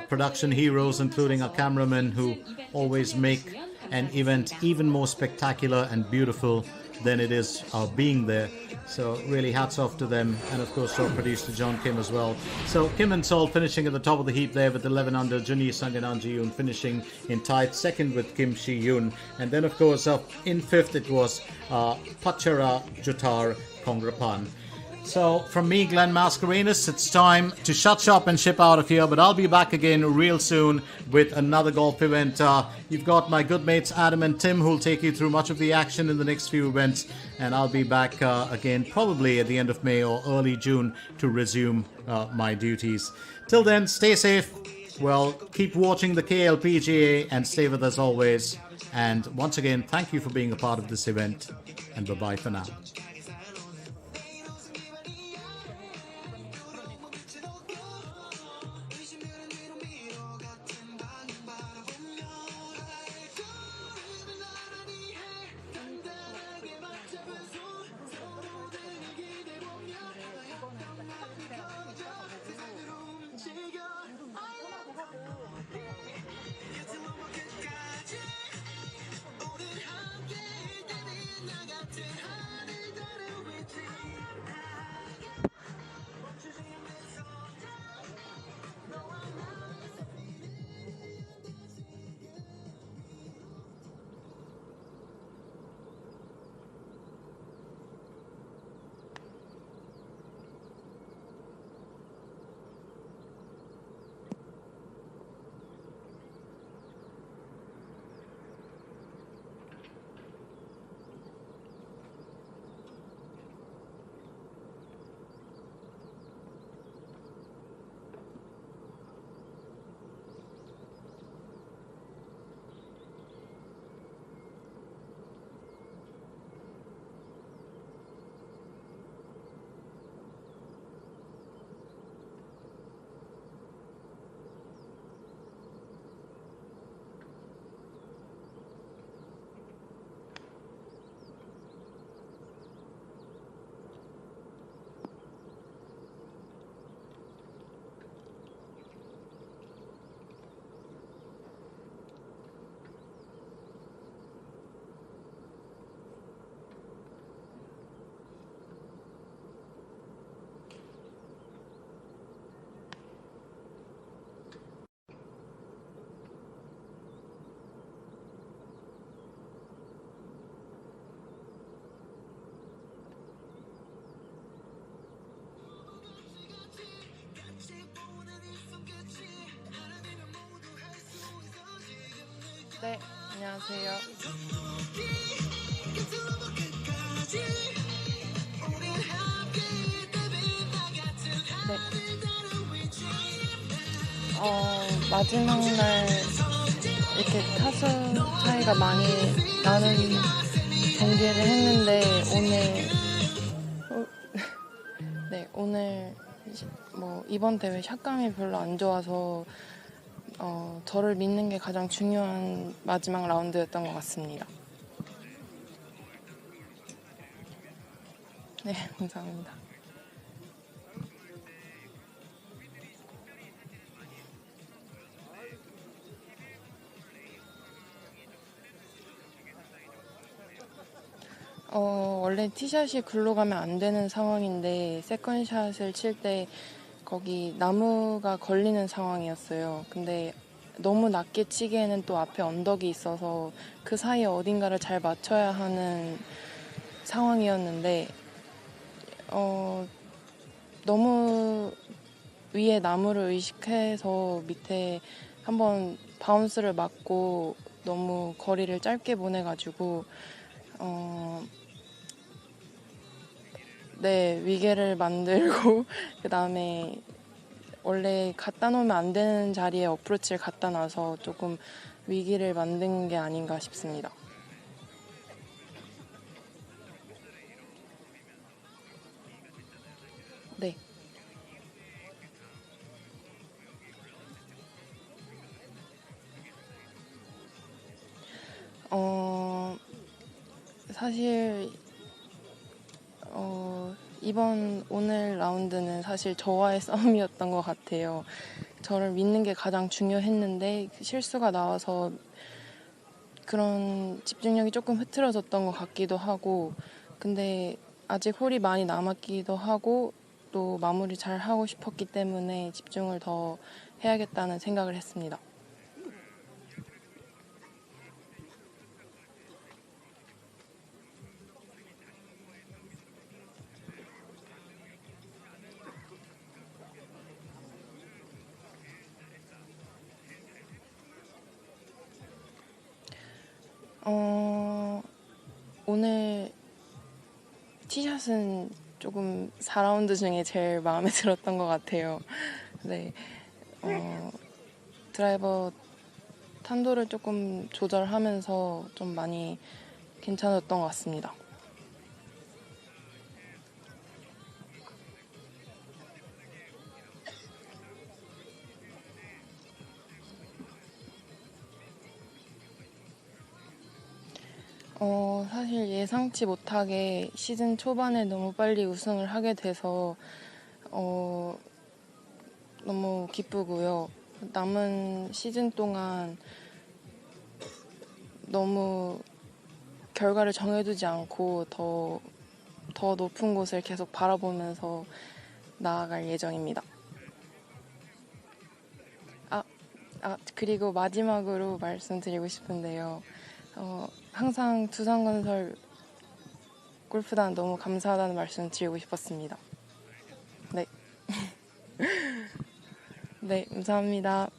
production heroes, including our cameramen, who always make an event even more spectacular and beautiful than it is being there. So really hats off to them, and of course our producer John Kim as well. So Kim Min-sol finishing at the top of the heap there with 11 under. Janice Sung and An Ji-yoon finishing in tied second with Kim Si-yoon, and then of course in fifth it was Pachara Jutar Kongrapan. So from me, Glenn Mascarenas, it's time to shut shop and ship out of here, but I'll be back again real soon with another golf event. You've got my good mates Adam and Tim, who'll take you through much of the action in the next few events, and I'll be back again probably at the end of May or early June to resume my duties. Till then, stay safe. Well, keep watching the KLPGA and stay with us always. And once again, thank you for being a part of this event, and bye-bye for now. 네, 안녕하세요. 네. 마지막 날 이렇게 타수 차이가 많이 나는 경기를 했는데 오늘 뭐 이번 대회 샷감이 별로 안 좋아서 저를 믿는 게 가장 중요한 마지막 라운드였던 것 같습니다. 네, 감사합니다. 원래 티샷이 글로 가면 안 되는 상황인데 세컨샷을 칠 때 거기 나무가 걸리는 상황이었어요. 근데 너무 낮게 치기에는 또 앞에 언덕이 있어서 그 사이에 어딘가를 잘 맞춰야 하는 상황이었는데 너무 위에 나무를 의식해서 밑에 한번 바운스를 맞고 너무 거리를 짧게 보내가지고 네, 위계를 만들고 그 다음에 원래 갖다 놓으면 안 되는 자리에 어프로치를 갖다 놔서 조금 위기를 만든 게 아닌가 싶습니다. 네. 사실 오늘 라운드는 사실 저와의 싸움이었던 것 같아요. 저를 믿는 게 가장 중요했는데 실수가 나와서 그런 집중력이 조금 흐트러졌던 것 같기도 하고, 근데 아직 홀이 많이 남았기도 하고 또 마무리 잘 하고 싶었기 때문에 집중을 더 해야겠다는 생각을 했습니다. 오늘 티샷은 조금 4라운드 중에 제일 마음에 들었던 것 같아요. 네, 드라이버 탄도를 조금 조절하면서 좀 많이 괜찮았던 것 같습니다. 사실 예상치 못하게 시즌 초반에 너무 빨리 우승을 하게 돼서 너무 기쁘고요. 남은 시즌 동안 너무 결과를 정해두지 않고 더 높은 곳을 계속 바라보면서 나아갈 예정입니다. 그리고 마지막으로 말씀드리고 싶은데요. 항상 두산건설 골프단 너무 감사하다는 말씀 드리고 싶었습니다. 네. 네, 감사합니다.